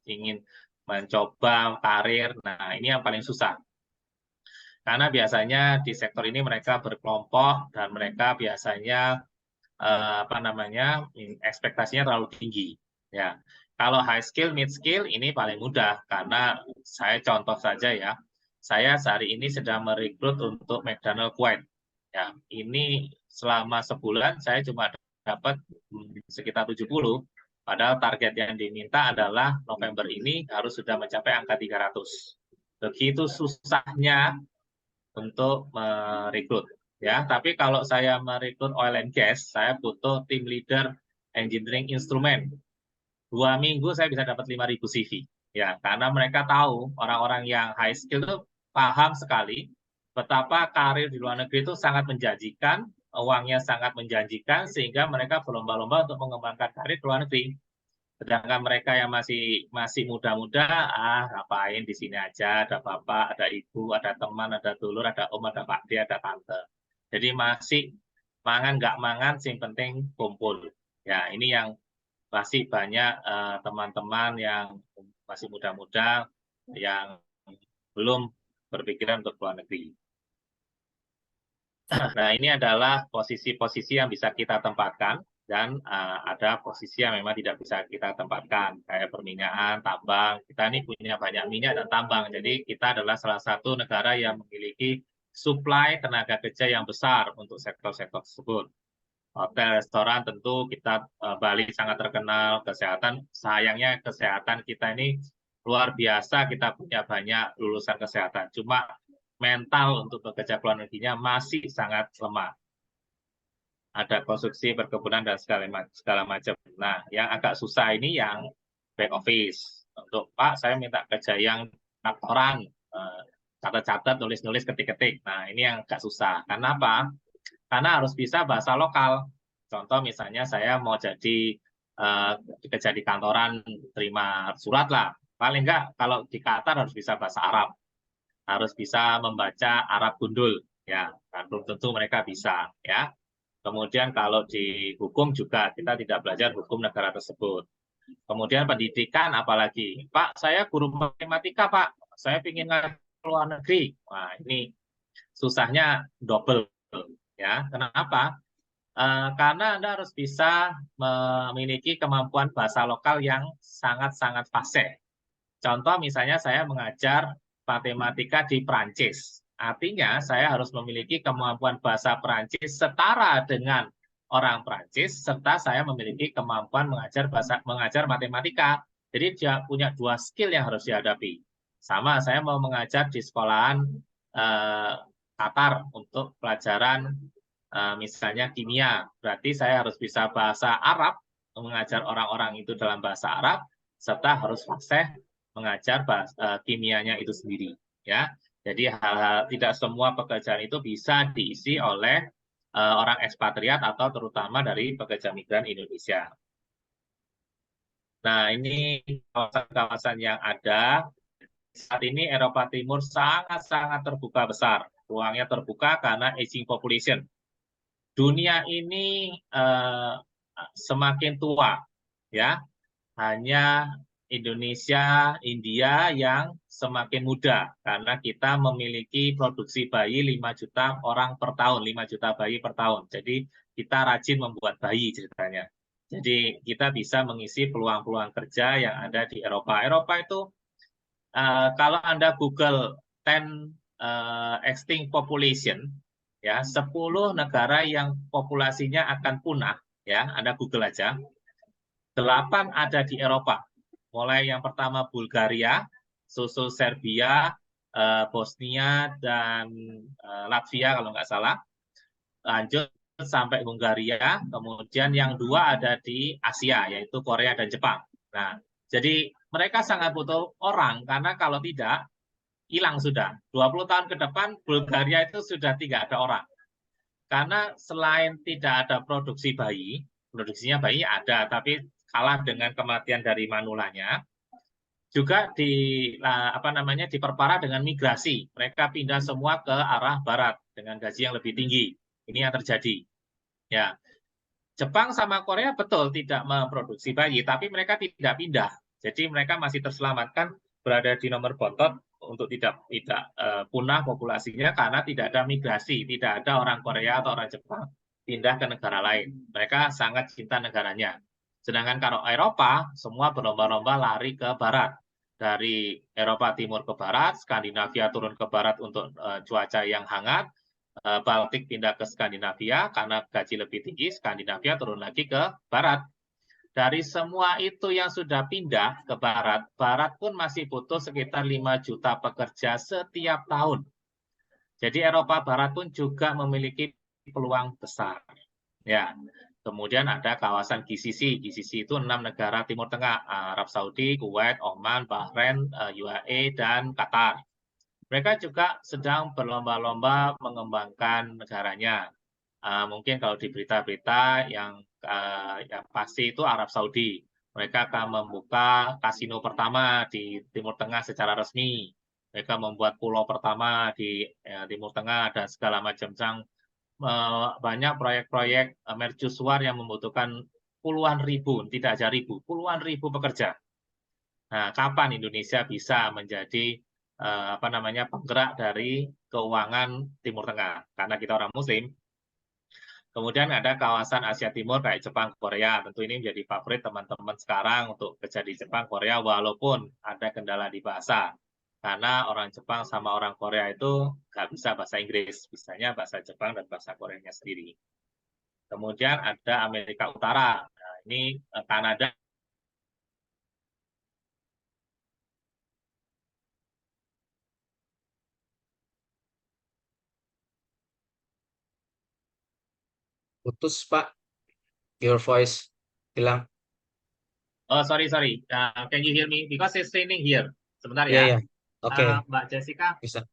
ingin mencoba karir. Nah, ini yang paling susah. Karena biasanya di sektor ini mereka berkelompok dan mereka biasanya ekspektasinya terlalu tinggi. Ya, kalau high skill, mid skill ini paling mudah karena saya contoh saja ya, saya sehari ini sedang merekrut untuk McDonald Kuwait. Ya, ini selama sebulan saya cuma dapat sekitar 70, padahal target yang diminta adalah November ini harus sudah mencapai angka 300. Begitu susahnya untuk merekrut. Ya, tapi kalau saya merekrut oil and gas, saya butuh tim leader engineering instrument. 2 minggu saya bisa dapat 5.000 CV. Ya, karena mereka tahu orang-orang yang high skill itu paham sekali betapa karir di luar negeri itu sangat menjanjikan, uangnya sangat menjanjikan, sehingga mereka berlomba-lomba untuk mengembangkan karir di luar negeri. Sedangkan mereka yang masih muda-muda, ngapain di sini aja, ada bapak, ada ibu, ada teman, ada dulur, ada om, ada pakde, ada tante. Jadi masih mangan nggak mangan, sing penting kumpul. Ya, ini yang masih banyak teman-teman yang masih muda-muda yang belum berpikiran untuk luar negeri. Nah, ini adalah posisi-posisi yang bisa kita tempatkan. Dan ada posisi yang memang tidak bisa kita tempatkan, kayak perminyakan, tambang. Kita ini punya banyak minyak dan tambang, jadi kita adalah salah satu negara yang memiliki suplai tenaga kerja yang besar untuk sektor-sektor tersebut. Hotel, restoran tentu kita, Bali sangat terkenal, kesehatan, sayangnya kesehatan kita ini luar biasa, kita punya banyak lulusan kesehatan, cuma mental untuk bekerja ke luar negerinya masih sangat lemah. Ada konstruksi perkebunan dan segala macam. Nah, yang agak susah ini yang back office. Untuk Pak, saya minta kerja yang kantoran, catat-catat, nulis-nulis, ketik-ketik. Nah, ini yang agak susah. Karena apa? Karena harus bisa bahasa lokal. Contoh misalnya saya mau jadi kerja di kantoran, terima surat lah. Paling enggak kalau di Qatar harus bisa bahasa Arab. Harus bisa membaca Arab gundul. Ya, kan belum tentu mereka bisa. Ya. Kemudian kalau di hukum juga kita tidak belajar hukum negara tersebut. Kemudian pendidikan apalagi, Pak saya guru matematika Pak, saya ingin ke luar negeri. Wah ini susahnya double ya. Kenapa? Karena Anda harus bisa memiliki kemampuan bahasa lokal yang sangat-sangat fasih. Contoh misalnya saya mengajar matematika di Prancis. Artinya saya harus memiliki kemampuan bahasa Prancis setara dengan orang Prancis, serta saya memiliki kemampuan mengajar matematika. Jadi dia punya 2 skill yang harus dihadapi. Sama saya mau mengajar di sekolahan Qatar untuk pelajaran misalnya kimia. Berarti saya harus bisa bahasa Arab, mengajar orang-orang itu dalam bahasa Arab, serta harus fasih mengajar kimianya itu sendiri ya. Jadi hal-hal tidak semua pekerjaan itu bisa diisi oleh orang ekspatriat atau terutama dari pekerja migran Indonesia. Nah, ini kawasan-kawasan yang ada saat ini Eropa Timur sangat-sangat terbuka besar. Ruangnya terbuka karena aging population. Dunia ini semakin tua ya. Hanya Indonesia, India yang semakin muda karena kita memiliki produksi bayi 5 juta orang per tahun, 5 juta bayi per tahun. Jadi kita rajin membuat bayi ceritanya. Jadi kita bisa mengisi peluang-peluang kerja yang ada di Eropa. Eropa itu kalau Anda Google 10 extinct population, ya 10 negara yang populasinya akan punah, ya Anda Google aja. 8 ada di Eropa. Mulai yang pertama Bulgaria, susul Serbia, Bosnia dan Latvia kalau nggak salah. Lanjut sampai Hungaria, kemudian yang 2 ada di Asia, yaitu Korea dan Jepang. Nah, jadi mereka sangat butuh orang, karena kalau tidak, hilang sudah. 20 tahun ke depan, Bulgaria itu sudah tidak ada orang. Karena selain tidak ada produksinya bayi ada, tapi kalah dengan kematian dari manulanya, juga diperparah dengan migrasi. Mereka pindah semua ke arah barat dengan gaji yang lebih tinggi. Ini yang terjadi. Ya, Jepang sama Korea betul tidak memproduksi bayi, tapi mereka tidak pindah. Jadi mereka masih terselamatkan berada di nomor bontot untuk tidak punah populasinya karena tidak ada migrasi, tidak ada orang Korea atau orang Jepang pindah ke negara lain. Mereka sangat cinta negaranya. Sedangkan kalau Eropa, semua berlomba-lomba lari ke barat. Dari Eropa Timur ke barat, Skandinavia turun ke barat untuk cuaca yang hangat, Baltik pindah ke Skandinavia karena gaji lebih tinggi, Skandinavia turun lagi ke barat. Dari semua itu yang sudah pindah ke barat, barat pun masih butuh sekitar 5 juta pekerja setiap tahun. Jadi Eropa Barat pun juga memiliki peluang besar. Ya, kemudian ada kawasan GCC. GCC itu 6 negara Timur Tengah, Arab Saudi, Kuwait, Oman, Bahrain, UAE, dan Qatar. Mereka juga sedang berlomba-lomba mengembangkan negaranya. Mungkin kalau di berita-berita yang pasti itu Arab Saudi. Mereka akan membuka kasino pertama di Timur Tengah secara resmi. Mereka membuat pulau pertama di Timur Tengah dan segala macam. Banyak proyek-proyek mercusuar yang membutuhkan puluhan ribu, tidak aja ribu, puluhan ribu pekerja. Nah, kapan Indonesia bisa menjadi penggerak dari keuangan Timur Tengah? Karena kita orang Muslim. Kemudian ada kawasan Asia Timur kayak Jepang, Korea. Tentu ini menjadi favorit teman-teman sekarang untuk kerja di Jepang, Korea, walaupun ada kendala di bahasa. Karena orang Jepang sama orang Korea itu nggak bisa bahasa Inggris. Bisanya bahasa Jepang dan bahasa Koreanya sendiri. Kemudian ada Amerika Utara. Nah, ini Kanada. Putus, Pak. Your voice hilang. Oh, sorry. Can you hear me? Because it's raining here. Sebentar Iya, ya. iya. Oke, Mbak Jessica, bisa.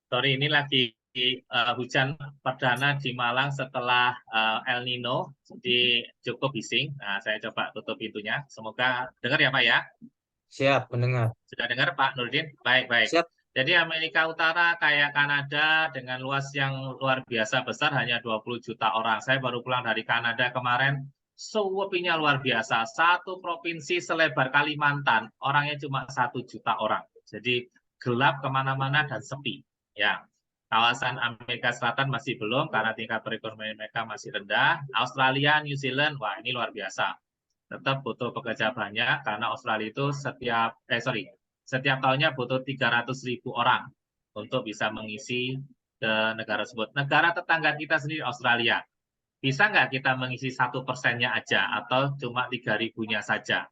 sorry ini lagi hujan perdana di Malang setelah El Nino, jadi cukup bising. Nah, saya coba tutup pintunya. Semoga dengar ya Pak ya. Siap, mendengar. Sudah dengar Pak Nurdin? Baik. Siap. Jadi Amerika Utara kayak Kanada dengan luas yang luar biasa besar hanya 20 juta orang. Saya baru pulang dari Kanada kemarin, sepinya luar biasa. Satu provinsi selebar Kalimantan, orangnya cuma 1 juta orang. Jadi gelap kemana-mana dan sepi. Ya, kawasan Amerika Selatan masih belum karena tingkat perekonomian mereka masih rendah. Australia, New Zealand, wah ini luar biasa. Tetap butuh pekerja banyak karena Australia itu setiap tahunnya butuh 300.000 orang untuk bisa mengisi ke negara tersebut. Negara tetangga kita sendiri Australia, bisa nggak kita mengisi 1%-nya aja atau cuma 3.000-nya saja?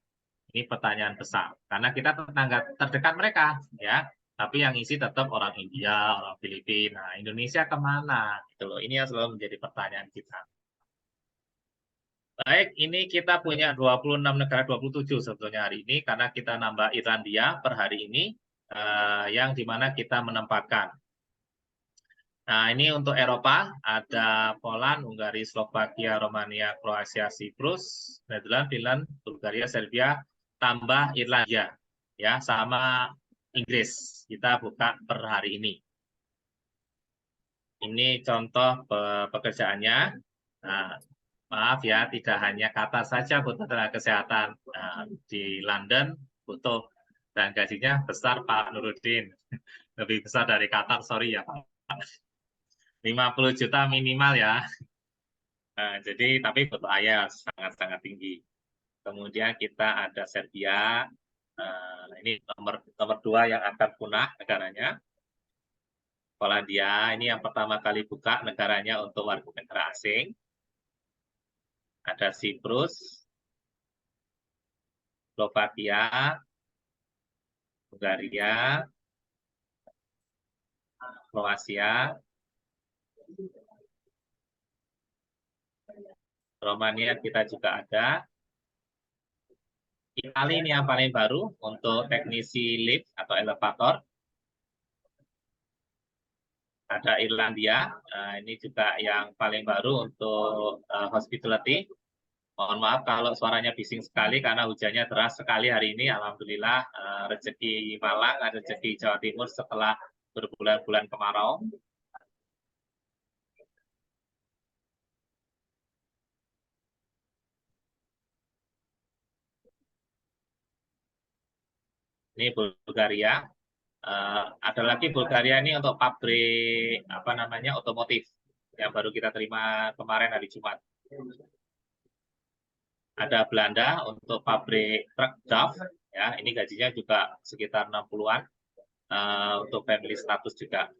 Ini pertanyaan besar karena kita tetangga terdekat mereka, ya. Tapi yang isi tetap orang India, orang Filipina. Nah, Indonesia kemana? Gitu loh. Ini yang selalu menjadi pertanyaan kita. Baik, ini kita punya 26 negara, 27 sebetulnya hari ini, karena kita nambah Irlandia per hari ini, yang dimana kita menempatkan. Nah, ini untuk Eropa, ada Poland, Hungaria, Slovakia, Romania, Kroasia, Siprus, Netherlands, Finland, Bulgaria, Serbia, tambah Irlandia, ya, sama Inggris. Kita buka per hari ini. Ini contoh pekerjaannya. Nah, maaf ya, tidak hanya kata saja butuh tenaga kesehatan. Nah, di London butuh dan gajinya besar Pak Nurudin. Lebih besar dari Qatar, sorry ya Pak. 50 juta minimal ya. Nah, jadi tapi butuh IELTS sangat-sangat tinggi. Kemudian kita ada Serbia. Ini nomor 2 yang akan punah negaranya. Polandia, ini yang pertama kali buka negaranya untuk warga negara asing. Ada Siprus, Slovakia, Bulgaria, Kroasia, Romania kita juga ada. Italia ini yang paling baru untuk teknisi lift atau elevator. Ada Irlandia, ini juga yang paling baru untuk hospitality. Mohon maaf kalau suaranya bising sekali karena hujannya deras sekali hari ini. Alhamdulillah rezeki Malang, rezeki Jawa Timur setelah berbulan-bulan kemarau. Ini Bulgaria. Ada lagi Bulgaria ini untuk pabrik apa namanya otomotif yang baru kita terima kemarin hari Jumat. Ada Belanda untuk pabrik truk DAF, ya ini gajinya juga sekitar 60-an untuk family status juga.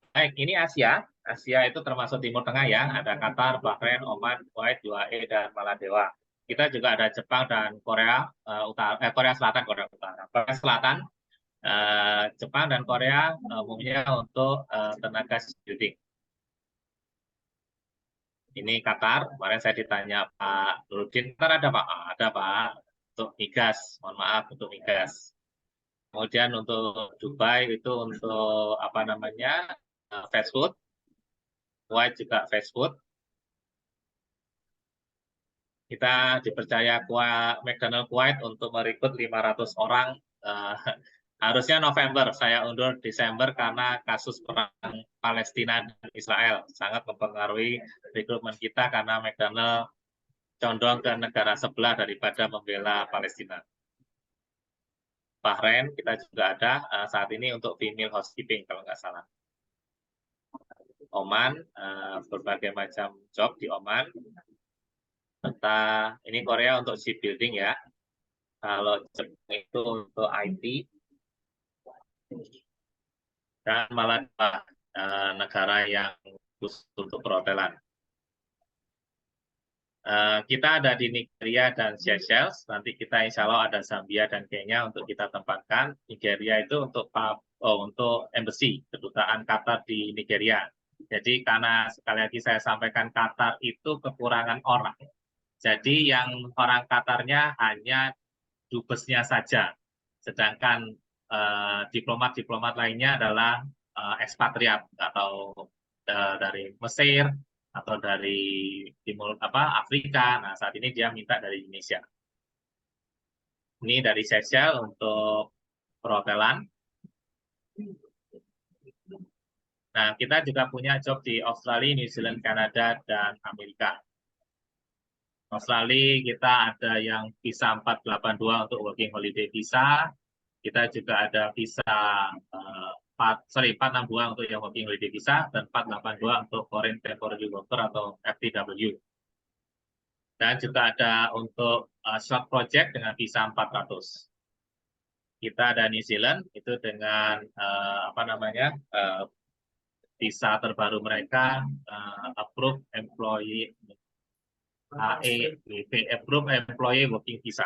Baik, ini Asia. Asia itu termasuk Timur Tengah ya, ada Qatar, Bahrain, Oman, Kuwait, UAE, dan Maladewa. Kita juga ada Jepang dan Korea Korea Selatan, Korea Utara. Korea Selatan, Jepang dan Korea umumnya untuk tenaga shipbuilding. Ini Qatar, kemarin saya ditanya Pak Nurudin, Qatar ada Pak? Ada Pak, untuk migas, mohon maaf untuk migas. Kemudian untuk Dubai itu untuk apa namanya fast food, Kuwait juga fast food. Kita dipercaya McDonald Kuwait untuk merekrut 500 orang. Harusnya November, saya undur Desember karena kasus perang Palestina dan Israel sangat mempengaruhi rekrutmen kita karena McDonald condong ke negara sebelah daripada membela Palestina. Bahrain kita juga ada saat ini untuk female housekeeping kalau nggak salah. Oman, berbagai macam job di Oman. Ini Korea untuk shipbuilding ya. Kalau Jepang itu untuk IT. Dan Maladewa, negara yang khusus untuk perhotelan. Kita ada di Nigeria dan Seychelles. Nanti kita insya Allah ada Zambia dan Kenya untuk kita tempatkan. Nigeria itu untuk embassy, kedutaan Qatar di Nigeria. Jadi karena sekali lagi saya sampaikan Qatar itu kekurangan orang. Jadi yang orang Qatarnya hanya dubesnya saja. Sedangkan diplomat-diplomat lainnya adalah ekspatriat atau dari Mesir atau dari Timur Afrika. Nah, saat ini dia minta dari Indonesia. Ini dari Seychelles untuk perhotelan. Nah, kita juga punya job di Australia, New Zealand, Kanada, dan Amerika. Australia kita ada yang visa 482 untuk working holiday visa. Kita juga ada visa 462 untuk yang working holiday visa dan 482 untuk foreign temporary worker atau FTW. Dan juga ada untuk short project dengan visa 400. Kita ada New Zealand itu dengan visa terbaru mereka approved employee approved employee working visa.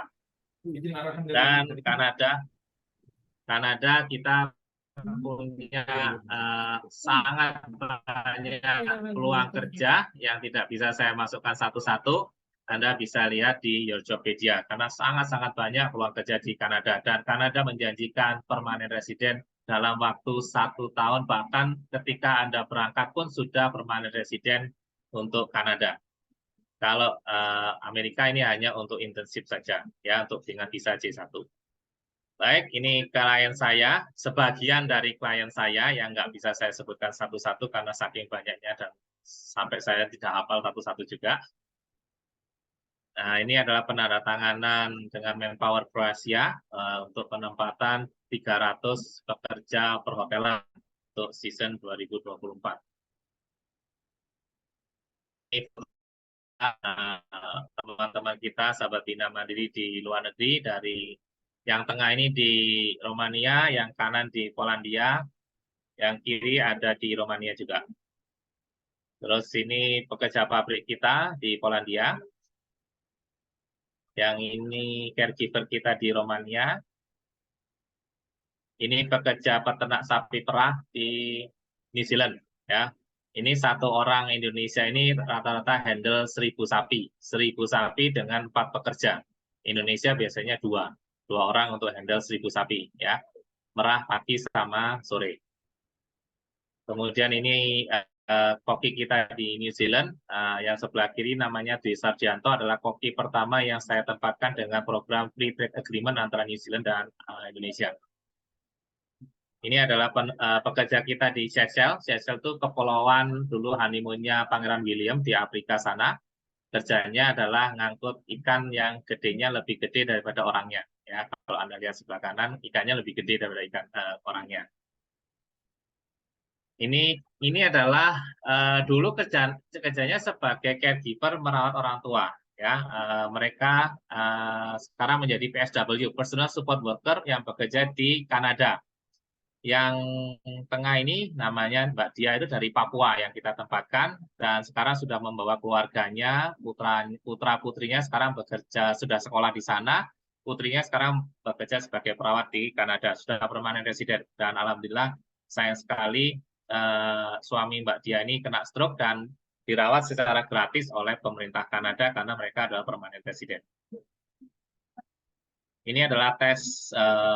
Dan Kanada kita punya sangat banyak peluang kerja yang tidak bisa saya masukkan satu-satu. Anda bisa lihat di Your Jobpedia karena sangat-sangat banyak peluang kerja di Kanada dan Kanada menjanjikan permanent resident dalam waktu 1 tahun, bahkan ketika Anda berangkat pun sudah permanent resident untuk Kanada. Kalau Amerika ini hanya untuk internship saja, ya untuk dengan visa J1. Baik, ini klien saya, sebagian dari klien saya yang nggak bisa saya sebutkan satu-satu karena saking banyaknya dan sampai saya tidak hafal satu-satu juga. Nah, ini adalah penandatanganan dengan Manpower Kroasia untuk penempatan 300 pekerja perhotelan untuk season 2024. Ini teman-teman kita, sahabat Bina Mandiri di luar negeri, dari yang tengah ini di Romania, yang kanan di Polandia, yang kiri ada di Romania juga. Terus ini pekerja pabrik kita di Polandia. Yang ini caregiver kita di Romania. Ini pekerja peternak sapi perah di New Zealand, ya. Ini satu orang Indonesia ini rata-rata handle 1.000 sapi, 1.000 sapi dengan 4 pekerja. Indonesia biasanya dua orang untuk handle 1.000 sapi, ya. Merah pagi sama sore. Kemudian ini koki kita di New Zealand, yang sebelah kiri namanya Dwi Sardianto adalah koki pertama yang saya tempatkan dengan program Free Trade Agreement antara New Zealand dan Indonesia. Ini adalah pekerja kita di Seychelles. Seychelles itu kepulauan dulu honeymoonnya Pangeran William di Afrika sana. Kerjanya adalah ngangkut ikan yang gedenya lebih gede daripada orangnya. Ya, kalau Anda lihat sebelah kanan, ikannya lebih gede daripada ikan orangnya. Ini adalah dulu kerjanya sebagai caregiver merawat orang tua. Ya, mereka sekarang menjadi PSW, Personal Support Worker yang bekerja di Kanada. Yang tengah ini namanya Mbak Dia itu dari Papua yang kita tempatkan dan sekarang sudah membawa keluarganya, putra putrinya sekarang bekerja sudah sekolah di sana, putrinya sekarang bekerja sebagai perawat di Kanada, sudah permanen resident dan alhamdulillah sayang sekali suami Mbak Dia ini kena stroke dan dirawat secara gratis oleh pemerintah Kanada karena mereka adalah permanen resident. Ini adalah tes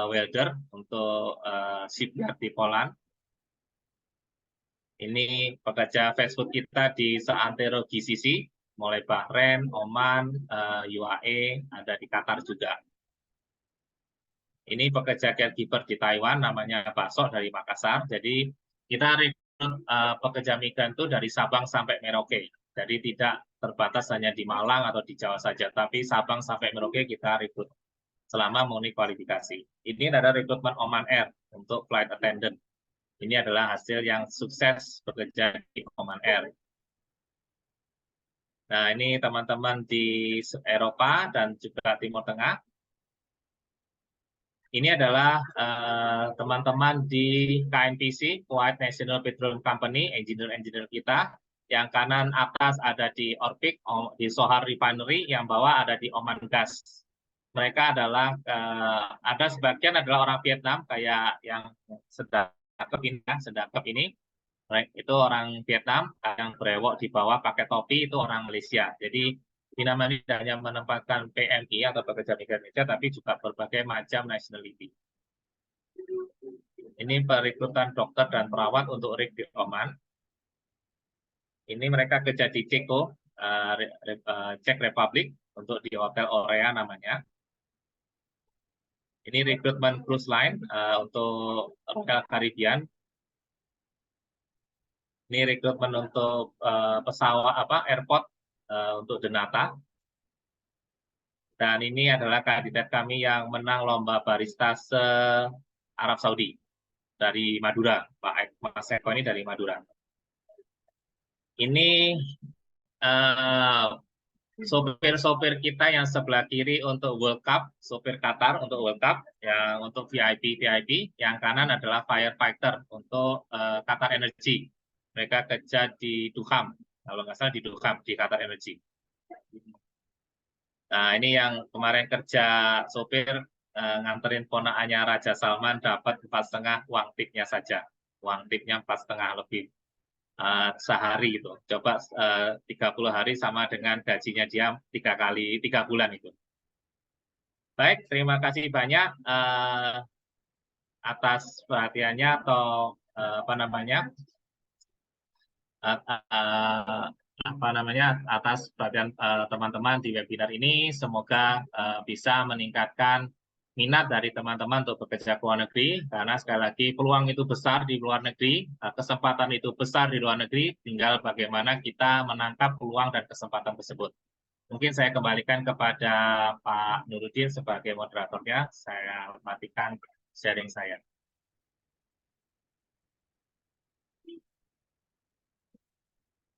welder untuk shipyard di Poland. Ini pekerja fast food kita di seantero GCC, mulai Bahrain, Oman, UAE, ada di Qatar juga. Ini pekerja caregiver di Taiwan, namanya Pak Sok dari Makassar. Jadi kita rekrut pekerja migran itu dari Sabang sampai Merauke. Jadi tidak terbatas hanya di Malang atau di Jawa saja, tapi Sabang sampai Merauke kita rekrut selama memenuhi kualifikasi. Ini adalah rekrutmen Oman Air untuk flight attendant. Ini adalah hasil yang sukses bekerja di Oman Air. Nah, ini teman-teman di Eropa dan juga Timur Tengah. Ini adalah teman-teman di KNPC, Kuwait National Petroleum Company, engineer-engineer kita. Yang kanan atas ada di Orpik, di Sohar Refinery, yang bawah ada di Oman Gas. Mereka adalah ada sebagian adalah orang Vietnam kayak yang sedang ini, itu orang Vietnam, yang berewok di bawah pakai topi itu orang Malaysia. Jadi ini namanya tidak hanya menempatkan PMI atau pekerja migran Indonesia, tapi juga berbagai macam nationality. Ini perekrutan dokter dan perawat untuk rig di Oman. Ini mereka kerja di Ceko, Czech Republic, untuk di Hotel Orea namanya. Ini rekrutmen cruise line untuk Royal Caribbean. Ini rekrutmen untuk pesawat airport untuk Denata. Dan ini adalah kandidat kami yang menang lomba barista se-Arab Saudi dari Madura. Mas Eko ini dari Madura. Ini sopir-sopir kita yang sebelah kiri untuk World Cup, sopir Qatar untuk World Cup, yang untuk VIP, yang kanan adalah firefighter untuk Qatar Energy. Mereka kerja di Duham, kalau nggak salah di Duham, di Qatar Energy. Nah, ini yang kemarin kerja sopir, nganterin ponakannya Raja Salman dapat 4,5 uang tipnya saja. Uang tipnya 4,5 lebih. Sehari itu, coba 30 hari sama dengan gajinya dia 3 bulan itu. Baik, terima kasih banyak atas perhatiannya atau atas perhatian teman-teman di webinar ini. Semoga bisa meningkatkan minat dari teman-teman untuk bekerja ke luar negeri, karena sekali lagi peluang itu besar di luar negeri, kesempatan itu besar di luar negeri, tinggal bagaimana kita menangkap peluang dan kesempatan tersebut. Mungkin saya kembalikan kepada Pak Nurudin sebagai moderatornya, saya matikan sharing saya.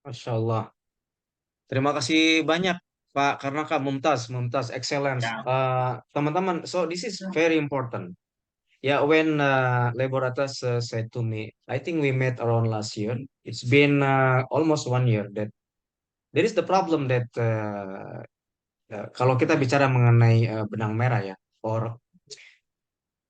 Masya Allah. Terima kasih banyak Pak Karnaka, Mumtaz, excellence. Ya. Teman-teman, so this is very important. Yeah, when Laboratas said to me, I think we met around last year. It's been almost 1 year that there is the problem that kalau kita bicara mengenai benang merah ya, or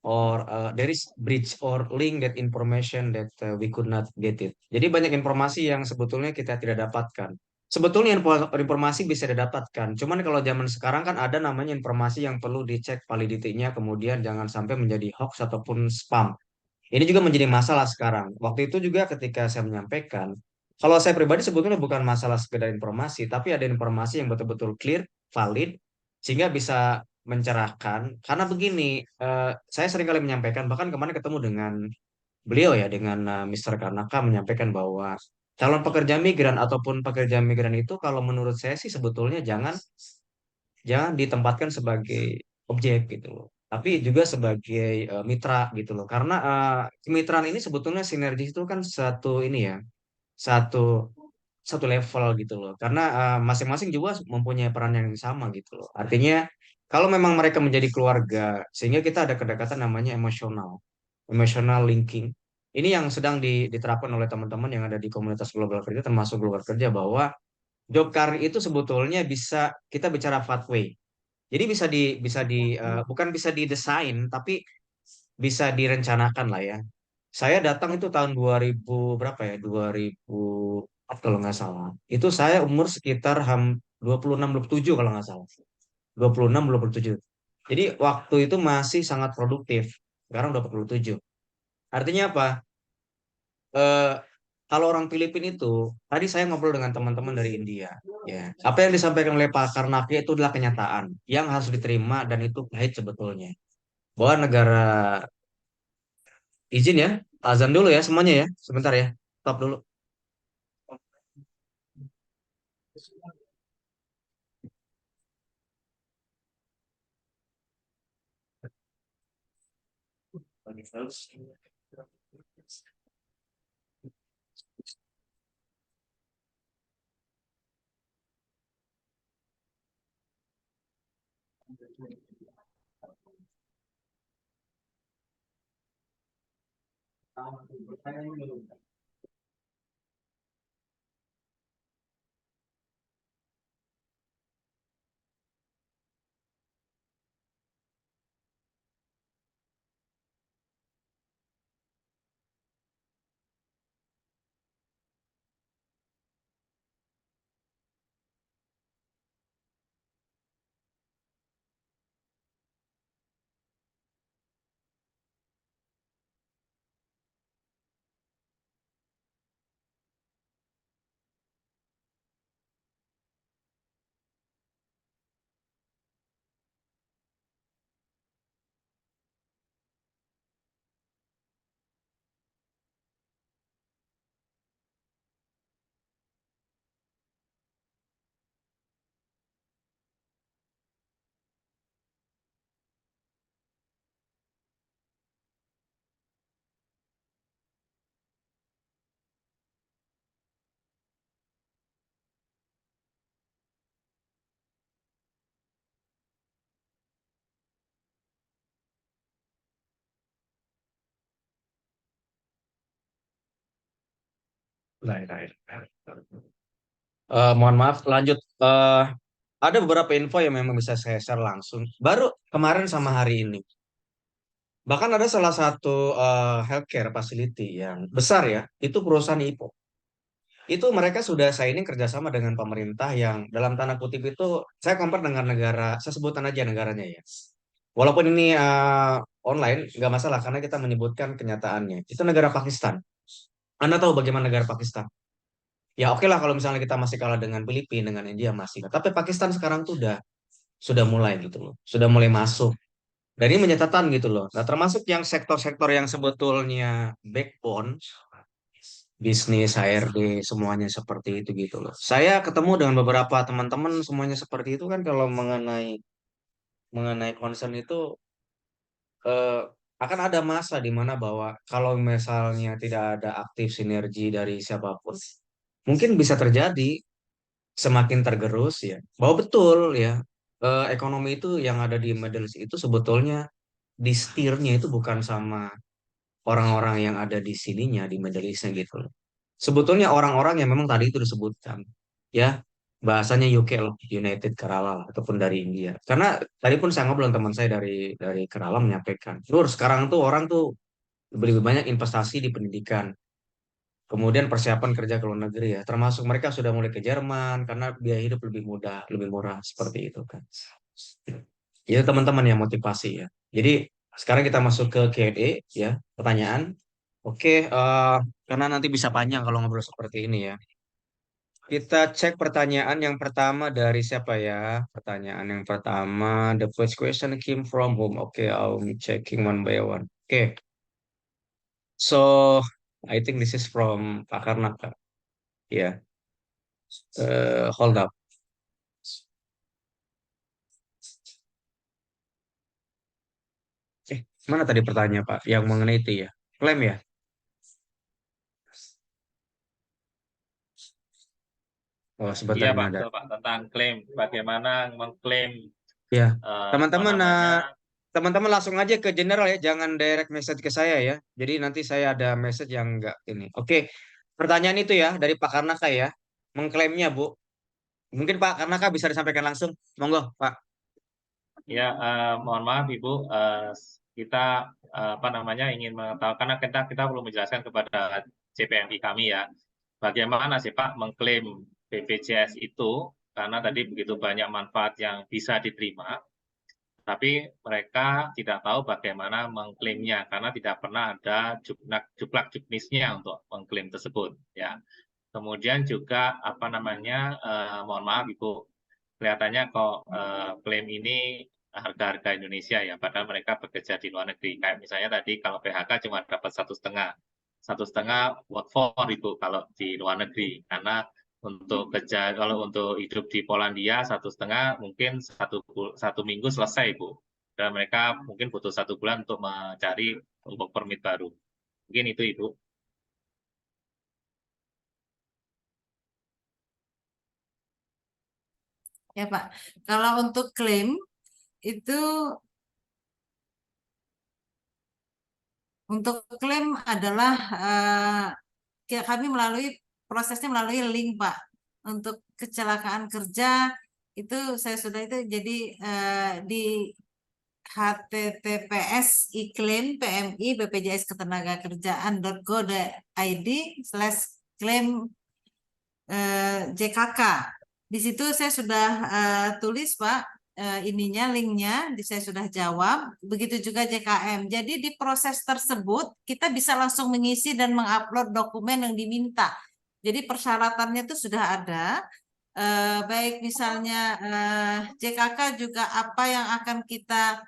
or there is bridge or link that information that we could not get it. Jadi banyak informasi yang sebetulnya kita tidak dapatkan. Sebetulnya informasi bisa didapatkan, cuman kalau zaman sekarang kan ada namanya informasi yang perlu dicek validity-nya, kemudian jangan sampai menjadi hoax ataupun spam. Ini juga menjadi masalah sekarang. Waktu itu juga ketika saya menyampaikan, kalau saya pribadi sebetulnya bukan masalah sekedar informasi, tapi ada informasi yang betul-betul clear, valid, sehingga bisa mencerahkan. Karena begini, saya sering kali menyampaikan, bahkan kemarin ketemu dengan beliau ya, dengan Mr. Kanaka menyampaikan bahwa calon pekerja migran ataupun pekerja migran itu kalau menurut saya sih sebetulnya jangan ditempatkan sebagai objek gitu loh, tapi juga sebagai mitra gitu loh. Karena kemitraan ini sebetulnya sinergis itu kan satu ini ya, satu satu level gitu loh. Karena masing-masing juga mempunyai peran yang sama gitu loh. Artinya kalau memang mereka menjadi keluarga, sehingga kita ada kedekatan namanya emotional linking. Ini yang sedang diterapkan oleh teman-teman yang ada di komunitas global kerja, termasuk global kerja, bahwa job karir itu sebetulnya bisa kita bicara pathway. Jadi bukan bisa didesain, tapi bisa direncanakan lah ya. Saya datang itu tahun 2000 berapa ya? 2004 kalau nggak salah. Itu saya umur sekitar 26 27 kalau nggak salah. 26 27. Jadi waktu itu masih sangat produktif. Sekarang udah 47. Artinya apa? Eh, Kalau orang Filipina itu, tadi saya ngobrol dengan teman-teman dari India, ya. Apa yang disampaikan oleh Pak Karnavia itu adalah kenyataan yang harus diterima dan itu pahit sebetulnya. Bahwa negara izin ya, azan dulu ya semuanya ya, sebentar ya, stop dulu. Baik, baik. Mohon maaf, lanjut. Ada beberapa info yang memang bisa saya share langsung. Baru kemarin sama hari ini. Bahkan ada salah satu healthcare facility yang besar ya, itu perusahaan IPO. Itu mereka sudah signing kerjasama dengan pemerintah yang dalam tanda kutip itu, saya compare dengan negara, saya sebutkan aja negaranya ya. Walaupun ini online, nggak masalah karena kita menyebutkan kenyataannya. Itu negara Pakistan. Anda tahu bagaimana negara Pakistan? Ya oke lah kalau misalnya kita masih kalah dengan Filipina, dengan India masih. Tapi Pakistan sekarang tuh sudah mulai gitu loh. Sudah mulai masuk. Dan ini menyatakan gitu loh. Nah, termasuk yang sektor-sektor yang sebetulnya backbone, bisnis, HRD, semuanya seperti itu gitu loh. Saya ketemu dengan beberapa teman-teman semuanya seperti itu kan kalau mengenai mengenai concern itu eh, akan ada masa di mana bahwa kalau misalnya tidak ada aktif sinergi dari siapapun, mungkin bisa terjadi semakin tergerus ya. Bahwa betul ya, ekonomi itu yang ada di Middle East itu sebetulnya di setirnya itu bukan sama orang-orang yang ada di sininya di Middle East-nya gitu loh. Sebetulnya orang-orang yang memang tadi itu disebutkan ya. bahasanya UK lah, United Kerala lah, ataupun dari India. Karena tadi pun saya ngobrol dengan teman saya dari Kerala menyampaikan, Nur, sekarang tuh orang tuh lebih banyak investasi di pendidikan, kemudian persiapan kerja ke luar negeri ya. Termasuk mereka sudah mulai ke Jerman karena biaya hidup lebih mudah, lebih murah seperti itu kan. Itu teman-teman yang motivasi ya. Jadi sekarang kita masuk ke Q&A ya, pertanyaan. Oke, karena nanti bisa panjang kalau ngobrol seperti ini ya. Kita cek pertanyaan yang pertama dari siapa ya? Pertanyaan yang pertama, the first question came from whom? Oke, I'm checking one by one. Oke, so I think this is from Pak Karnaka. Ya, hold up. Mana tadi pertanyaan Pak? Yang mengenai itu ya? Klaim ya? Oh, sebentar Iya ini Pak, ada. betul Pak, tentang klaim, bagaimana mengklaim Ya, apa teman-teman, namanya. teman-teman langsung aja ke general ya, jangan direct message ke saya ya. Jadi nanti saya ada message yang enggak ini. Oke, pertanyaan itu ya dari Pak Karnaka ya, mengklaimnya Bu. Mungkin Pak Karnaka bisa disampaikan langsung, monggo Pak. Ya, mohon maaf Ibu, kita apa namanya ingin mengetahui karena kita perlu menjelaskan kepada CPMI kami ya, bagaimana sih Pak mengklaim BPJS itu karena tadi begitu banyak manfaat yang bisa diterima, tapi mereka tidak tahu bagaimana mengklaimnya karena tidak pernah ada juklak juknisnya untuk mengklaim tersebut ya. Kemudian juga apa namanya, mohon maaf Ibu, kelihatannya kok klaim ini harga-harga Indonesia ya, padahal mereka bekerja di luar negeri. Kayak misalnya tadi kalau PHK cuma dapat 1,5 what for Ibu kalau di luar negeri. Karena untuk kerja kalau untuk hidup di Polandia 1,5 mungkin satu minggu selesai Ibu. Dan mereka mungkin butuh 1 bulan untuk mencari work permit baru. Mungkin itu Ibu. Ya Pak, kalau untuk klaim itu adalah kami melalui prosesnya melalui link Pak. Untuk kecelakaan kerja itu saya sudah itu jadi di https iklim pmi bpjs ketenagakerjaan.go.id/klaim JKK. Di situ saya sudah tulis Pak ininya linknya, saya sudah jawab. Begitu juga JKM. Jadi di proses tersebut kita bisa langsung mengisi dan mengupload dokumen yang diminta. Jadi persyaratannya itu sudah ada. Baik misalnya JKK juga apa yang akan kita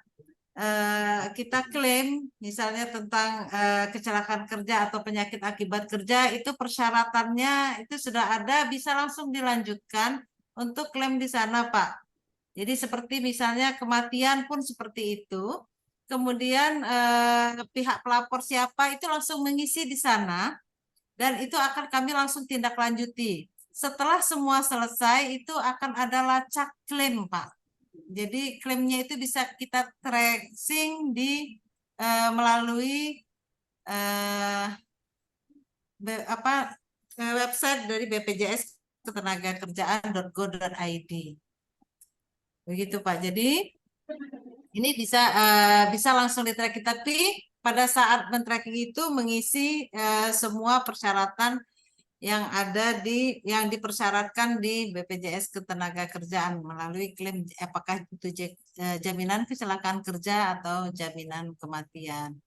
klaim, misalnya tentang kecelakaan kerja atau penyakit akibat kerja, itu persyaratannya itu sudah ada, bisa langsung dilanjutkan untuk klaim di sana, Pak. Jadi seperti misalnya kematian pun seperti itu. Kemudian pihak pelapor siapa itu langsung mengisi di sana dan itu akan kami langsung tindak lanjuti. Setelah semua selesai itu akan ada lacak klaim, Pak. Jadi klaimnya itu bisa kita tracing di melalui website dari BPJS ketenagakerjaan.go.id. Begitu Pak. Jadi ini bisa langsung di-tracking, tapi pada saat men-tracking itu mengisi semua persyaratan yang ada yang dipersyaratkan di BPJS Ketenagakerjaan melalui klaim, apakah itu jaminan kecelakaan kerja atau jaminan kematian.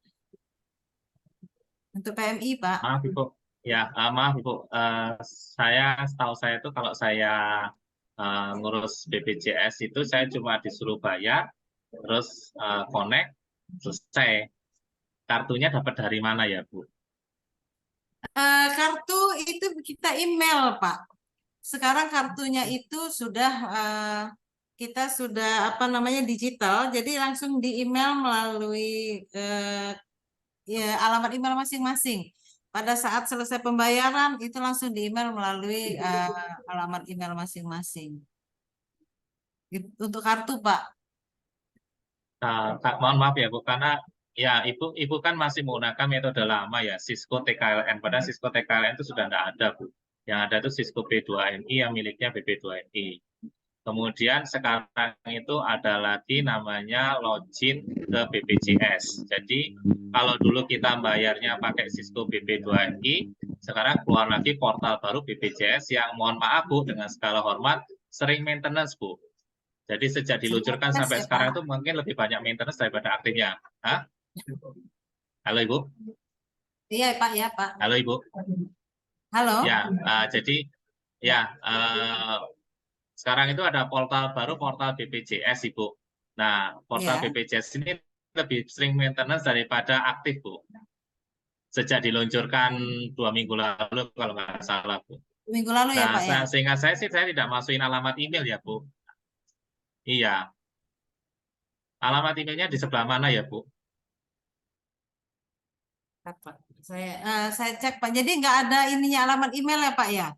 Untuk PMI Pak. Maaf Ibu, ya maaf Ibu, setahu saya itu kalau saya ngurus BPJS itu saya cuma disuruh bayar, terus connect, selesai. Kartunya dapat dari mana ya Bu? Kartu itu kita email Pak. Sekarang kartunya itu sudah kita sudah apa namanya digital, jadi langsung di email melalui ya, alamat email masing-masing. Pada saat selesai pembayaran itu langsung di email melalui alamat email masing-masing. Untuk kartu Pak. Mohon maaf ya Bu, karena ya Ibu kan masih menggunakan metode lama ya, Cisco TKLN. Padahal Cisco TKLN itu sudah tidak ada Bu. Yang ada itu Cisco P2MI yang miliknya BP2MI. Kemudian sekarang itu ada lagi namanya login ke BPJS. Jadi kalau dulu kita bayarnya pakai Cisco BP2MI, sekarang keluar lagi portal baru BPJS yang mohon maaf Bu, dengan segala hormat sering maintenance Bu. Jadi sejak diluncurkan Maintenance sampai ya, sekarang Pak. itu mungkin lebih banyak maintenance daripada aktifnya. Hah? Halo Ibu? Iya, Pak, ya, Pak. Halo Ibu? Halo. Ya, jadi ya sekarang itu ada portal baru, portal BPJS Ibu. Nah, portal Ya. BPJS ini lebih sering maintenance daripada aktif Bu. Sejak diluncurkan 2 minggu lalu kalau nggak salah Bu. Minggu lalu ya, Nah, Pak, ya. sehingga saya sih saya tidak masukin alamat email ya Bu. Iya, alamat emailnya di sebelah mana ya Bu? Pak. Saya cek, Pak. Jadi nggak ada ininya alamat email ya, Pak, ya?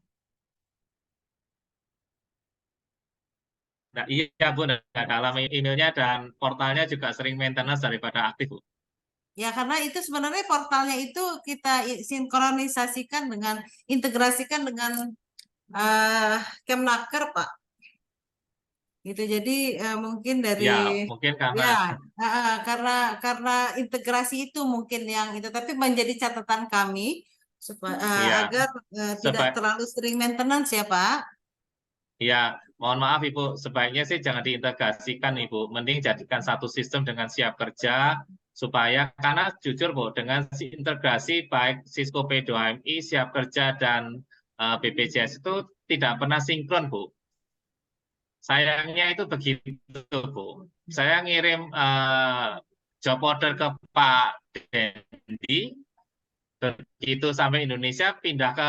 Nah, iya Bu, nggak ada alamat emailnya dan portalnya juga sering maintenance daripada aktif Bu. Ya, karena itu sebenarnya portalnya itu kita sinkronisasikan dengan, integrasikan dengan Kemnaker, Pak. Gitu. Jadi mungkin dari Ya, mungkin karena ya karena integrasi itu mungkin yang itu, tapi menjadi catatan kami supaya ya agar tidak sebaik terlalu sering maintenance ya, Pak. ya, mohon maaf Ibu, sebaiknya sih jangan diintegrasikan Ibu, mending jadikan satu sistem dengan siap kerja supaya karena jujur Bu, dengan integrasi baik Cisco P2MI, siap kerja dan BPJS itu tidak pernah sinkron Bu. Sayangnya itu begitu Bu. Saya ngirim job order ke Pak Dendi, begitu sampai Indonesia pindah ke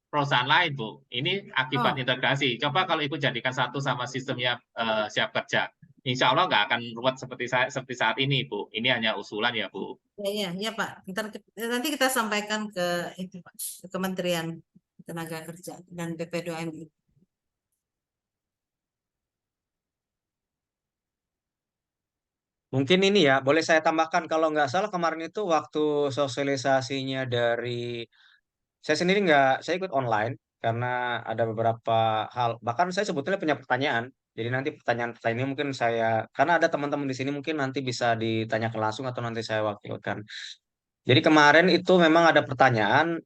perusahaan lain, Bu. Ini akibat Oh, integrasi. Coba kalau Ibu jadikan satu sama sistemnya siap kerja. Insya Allah nggak akan ruwet seperti saat ini, Bu. Ini hanya usulan ya, Bu. ya, Pak. Nanti kita sampaikan ke itu, Pak, ke Kementerian Tenaga Kerja dan BP2MI. Mungkin ini ya, boleh saya tambahkan kalau nggak salah kemarin itu waktu sosialisasinya dari saya sendiri nggak, saya ikut online karena ada beberapa hal. Bahkan saya sebetulnya punya pertanyaan. Jadi nanti pertanyaan-pertanyaan ini mungkin saya, karena ada teman-teman di sini mungkin nanti bisa ditanyakan langsung atau nanti saya wakilkan. Jadi kemarin itu memang ada pertanyaan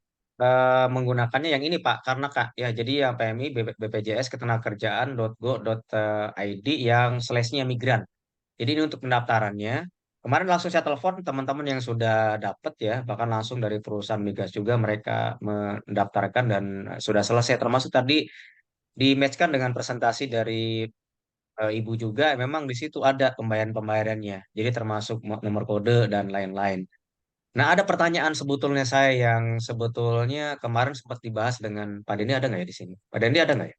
menggunakannya yang ini Pak, karena Kak ya jadi yang PMI BPJS ketenagakerjaan.go.id yang slashnya migran. Jadi ini untuk pendaftarannya. Kemarin langsung saya telepon teman-teman yang sudah dapat ya, bahkan langsung dari perusahaan migas juga mereka mendaftarkan dan sudah selesai. Termasuk tadi di-matchkan dengan presentasi dari ibu juga, memang di situ ada pembayaran-pembayarannya. Jadi termasuk nomor kode dan lain-lain. Nah, ada pertanyaan sebetulnya saya yang sebetulnya kemarin sempat dibahas dengan Pak Dendi, ada nggak ya di sini? Pak Dendi ada nggak ya?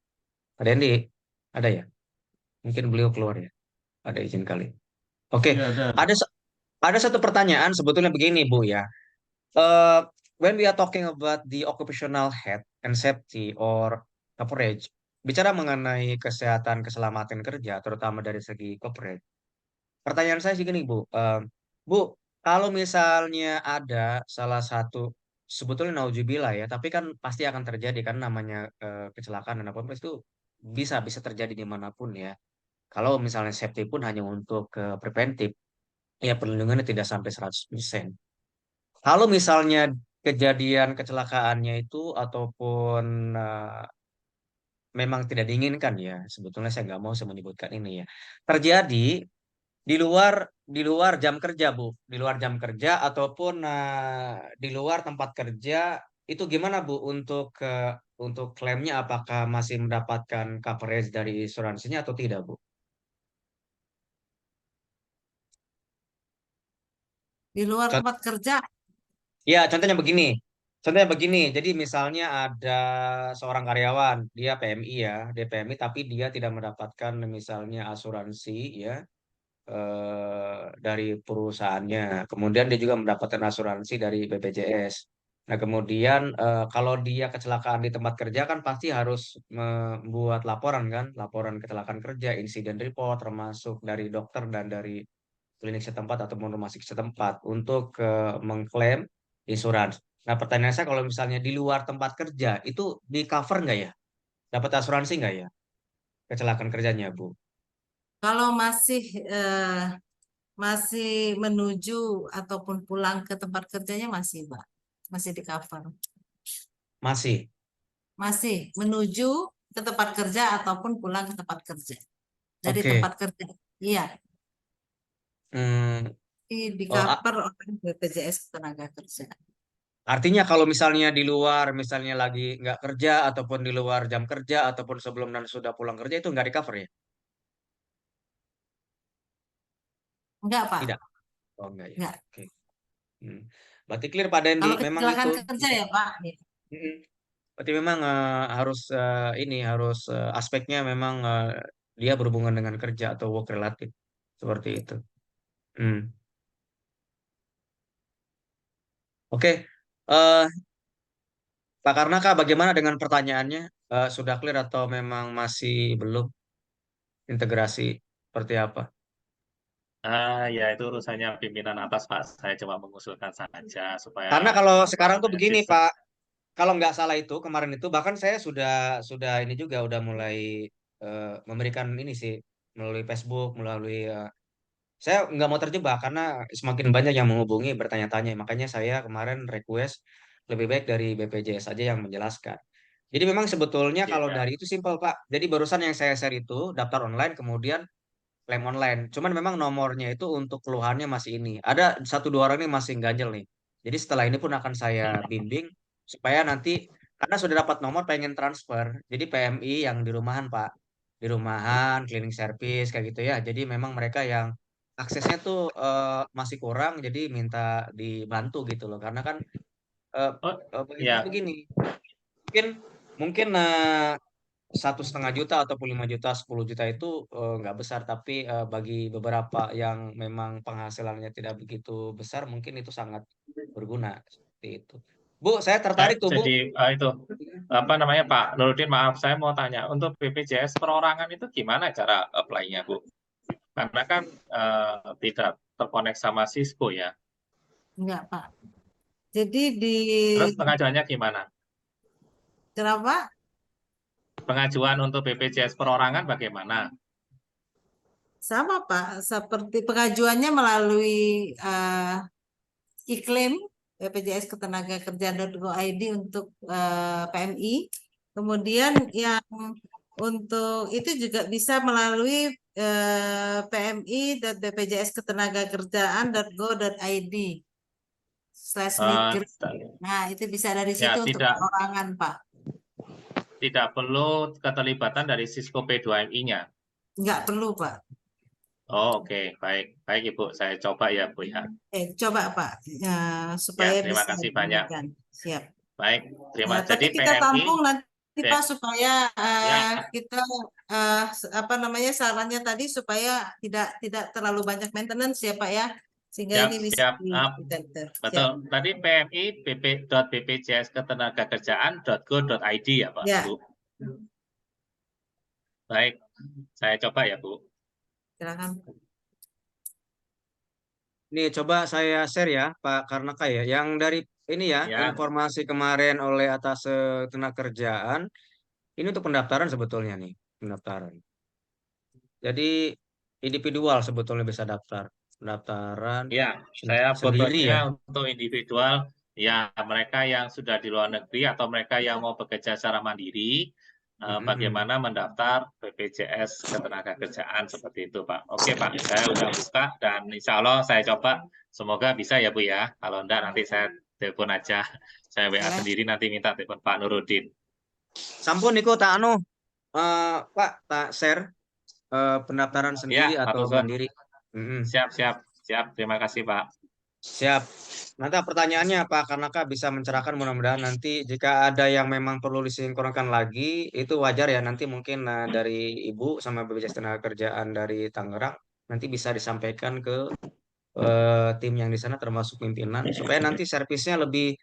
Pak Dendi ada ya? Mungkin beliau keluar ya. Ada izin kali. Oke, Iya, ada. ada ada satu pertanyaan sebetulnya begini Bu ya. Uh, when we are talking about the occupational health and safety or coverage, bicara mengenai kesehatan keselamatan kerja, terutama dari segi corporate. Pertanyaan saya sih gini Bu, Bu, kalau misalnya ada salah satu sebetulnya nauzubillah ya, tapi kan pasti akan terjadi kan namanya kecelakaan dan apa itu bisa bisa terjadi dimanapun ya. Kalau misalnya safety pun hanya untuk preventif, ya perlindungannya tidak sampai 100%. Kalau misalnya kejadian kecelakaannya itu ataupun memang tidak diinginkan ya, sebetulnya saya nggak mau saya menyebutkan ini ya, terjadi di luar jam kerja Bu, di luar jam kerja ataupun di luar tempat kerja itu gimana Bu untuk klaimnya apakah masih mendapatkan coverage dari asuransinya atau tidak Bu? Di luar tempat kerja. Ya, contohnya begini. Contohnya begini. Jadi misalnya ada seorang karyawan, dia PMI ya, dia PMI tapi dia tidak mendapatkan misalnya asuransi ya dari perusahaannya. Kemudian dia juga mendapatkan asuransi dari BPJS. Nah, kemudian kalau dia kecelakaan di tempat kerja kan pasti harus membuat laporan kan, laporan kecelakaan kerja, insiden report termasuk dari dokter dan dari klinik setempat ataupun rumah sakit setempat untuk mengklaim insurans. Nah, pertanyaan saya kalau misalnya di luar tempat kerja itu di cover nggak ya? Dapat asuransi nggak ya kecelakaan kerjanya, Bu? Kalau masih menuju ataupun pulang ke tempat kerjanya masih, Mbak. Masih di cover. Masih. Masih menuju ke tempat kerja ataupun pulang ke tempat kerja. Dari Oke. tempat kerja. Iya, Hmm, di oh, cover oleh BPJS Tenaga Kerja. artinya kalau misalnya di luar, misalnya lagi nggak kerja ataupun di luar jam kerja ataupun sebelum dan sudah pulang kerja itu nggak di cover ya? Enggak, Pak. Tidak. Oh enggak ya. Enggak. Oke. Hmm. Berarti clear Pak Dendi, Kalau memang kecelakaan itu. kerja ya, Pak. Mm-mm. Berarti memang harus ini harus aspeknya memang dia berhubungan dengan kerja atau work related seperti itu. Hmm. Oke, eh Pak Karnaka, bagaimana dengan pertanyaannya? Sudah clear atau memang masih belum integrasi seperti apa? Ya itu urusannya pimpinan atas, Pak. Saya cuma mengusulkan saja supaya Karena kalau apa sekarang tuh namanya begini sistem. Pak, kalau nggak salah itu kemarin itu bahkan saya sudah ini juga udah mulai memberikan ini sih melalui Facebook, melalui saya nggak mau terjebak karena semakin banyak yang menghubungi bertanya-tanya. Makanya saya kemarin request lebih baik dari BPJS saja yang menjelaskan. Jadi memang sebetulnya kalau Ya, dari itu simpel Pak. Jadi barusan yang saya share itu daftar online kemudian lem online. Cuman memang nomornya itu untuk keluhannya masih ini. Ada satu dua orang ini masih ganjel nih. Jadi setelah ini pun akan saya bimbing supaya nanti karena sudah dapat nomor pengen transfer. Jadi PMI yang di rumahan Pak, di rumahan, cleaning service kayak gitu ya. Jadi memang mereka yang aksesnya tuh masih kurang, jadi minta dibantu gitu loh. Karena kan eh oh begitu ya, begini, mungkin mungkin 1,5 juta ataupun 5 juta, 10 juta itu nggak besar, tapi bagi beberapa yang memang penghasilannya tidak begitu besar, mungkin itu sangat berguna seperti itu. Bu, saya tertarik tuh Bu. jadi itu apa namanya Pak Nurudin, maaf saya mau tanya untuk BPJS perorangan itu gimana cara apply-nya, Bu? Karena kan tidak terkonek sama Cisco ya. Enggak, Pak. Jadi Terus pengajuannya gimana? kenapa? Pengajuan untuk BPJS perorangan bagaimana? Sama, Pak. Seperti pengajuannya melalui iklim BPJS Ketenagakerjaan.go.id untuk PMI. Kemudian yang untuk itu juga bisa melalui pmi.bpjsketenagakerjaan.go.id Eh, /migrant. Nah, itu bisa dari situ ya untuk tidak perorangan, Pak. perlu keterlibatan dari Cisco P2MI-nya. Nggak perlu, Pak. Oh, oke, baik. Baik, Ibu. Saya coba ya, Bu ya. Coba, Pak, ya, Ya, supaya terima bisa kasih banyak. diberikan. Siap. Baik, terima. Tapi Jadi kita PMI, tampung nanti Pak supaya ya, kita apa namanya sarannya tadi supaya tidak terlalu banyak maintenance ya Pak ya, sehingga siap, ini bisa siap. di-cater. Siap. Betul. Tadi PMI bp.bpjsketenagakerjaan.go.id ya, Pak, Ya, Bu. Baik, saya coba ya, Bu. silakan. Nih coba saya share ya Pak Karnaka ya, yang dari ini ya Ya, informasi kemarin oleh atas tenaga kerjaan, ini untuk pendaftaran sebetulnya nih, pendaftaran. Jadi individual sebetulnya bisa daftar, pendaftaran ya, saya sendiri fotonya ya. untuk individual, ya mereka yang sudah di luar negeri atau mereka yang mau bekerja secara mandiri, Mm-mm. bagaimana mendaftar BPJS Ketenagakerjaan seperti itu, Pak. Oke, Pak, saya udah buka dan insya Allah saya coba, semoga bisa ya, Bu ya. Kalau enggak nanti saya telepon aja, saya WA Ya, sendiri nanti minta telepon Pak Nurudin. Sampun niku tak anu Pak tak share pendaftaran Ya, sendiri atau Matursun. mandiri. Mm-mm. Siap, siap, siap. Terima kasih, Pak. Siap. Nanti pertanyaannya apa? Karena Kak bisa mencerahkan mudah-mudahan nanti jika ada yang memang perlu disinkronkan lagi, itu wajar ya. Nanti mungkin dari Ibu sama BPJS Tenagakerjaan dari Tangerang nanti bisa disampaikan ke tim yang di sana termasuk pimpinan supaya nanti servisnya lebih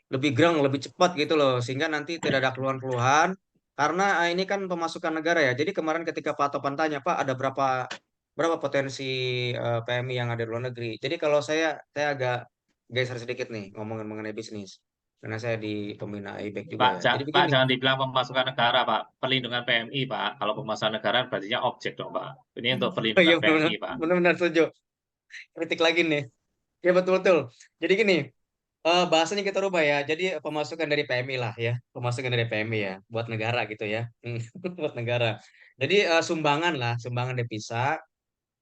lebih greng, lebih cepat gitu loh sehingga nanti tidak ada keluhan-keluhan karena ini kan pemasukan negara ya. Jadi kemarin ketika Pak Topan tanya, Pak ada berapa berapa potensi PMI yang ada di luar negeri. Jadi kalau saya agak geser sedikit nih ngomongin mengenai bisnis. karena saya di pembina IBEK juga Pak, ya. Jadi Pak, begini, jangan dibilang pemasukan negara, Pak. Perlindungan PMI, Pak. Kalau pemasukan negara berartinya objek dong, Pak. Ini untuk oh iya perlindungan benar-benar, PMI, Pak. benar-benar setuju. Kritik lagi nih. Ya betul-betul. Jadi gini, bahasanya kita rubah ya. Jadi pemasukan dari PMI lah ya, pemasukan dari PMI ya, buat negara gitu ya, buat negara. Jadi sumbangan lah, sumbangan devisa.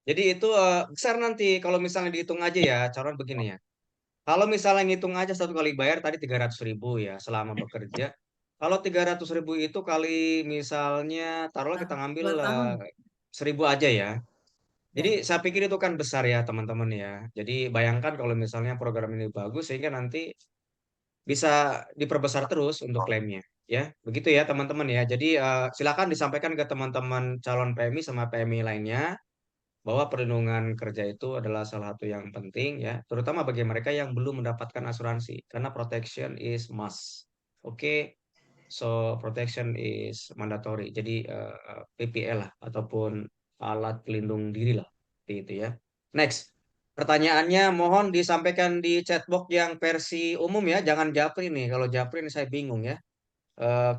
Jadi itu besar nanti kalau misalnya dihitung aja ya, calon begini ya. Kalau misalnya ngitung aja satu kali bayar tadi 300.000 ya selama bekerja. Kalau 300.000 itu kali misalnya taruhlah kita ngambil 2 tahun. 1.000 aja ya. Jadi Ya. saya pikir itu kan besar ya teman-teman ya. Jadi bayangkan kalau misalnya program ini bagus sehingga nanti bisa diperbesar terus untuk klaimnya ya. Begitu ya teman-teman ya. Jadi silakan disampaikan ke teman-teman calon PMI sama PMI lainnya bahwa perlindungan kerja itu adalah salah satu yang penting ya, terutama bagi mereka yang belum mendapatkan asuransi karena protection is must. Oke, so protection is mandatory. Jadi PPL lah ataupun alat pelindung diri lah seperti itu ya. Next. Pertanyaannya mohon disampaikan di chatbox yang versi umum ya, jangan japri nih. Kalau japri ini saya bingung ya.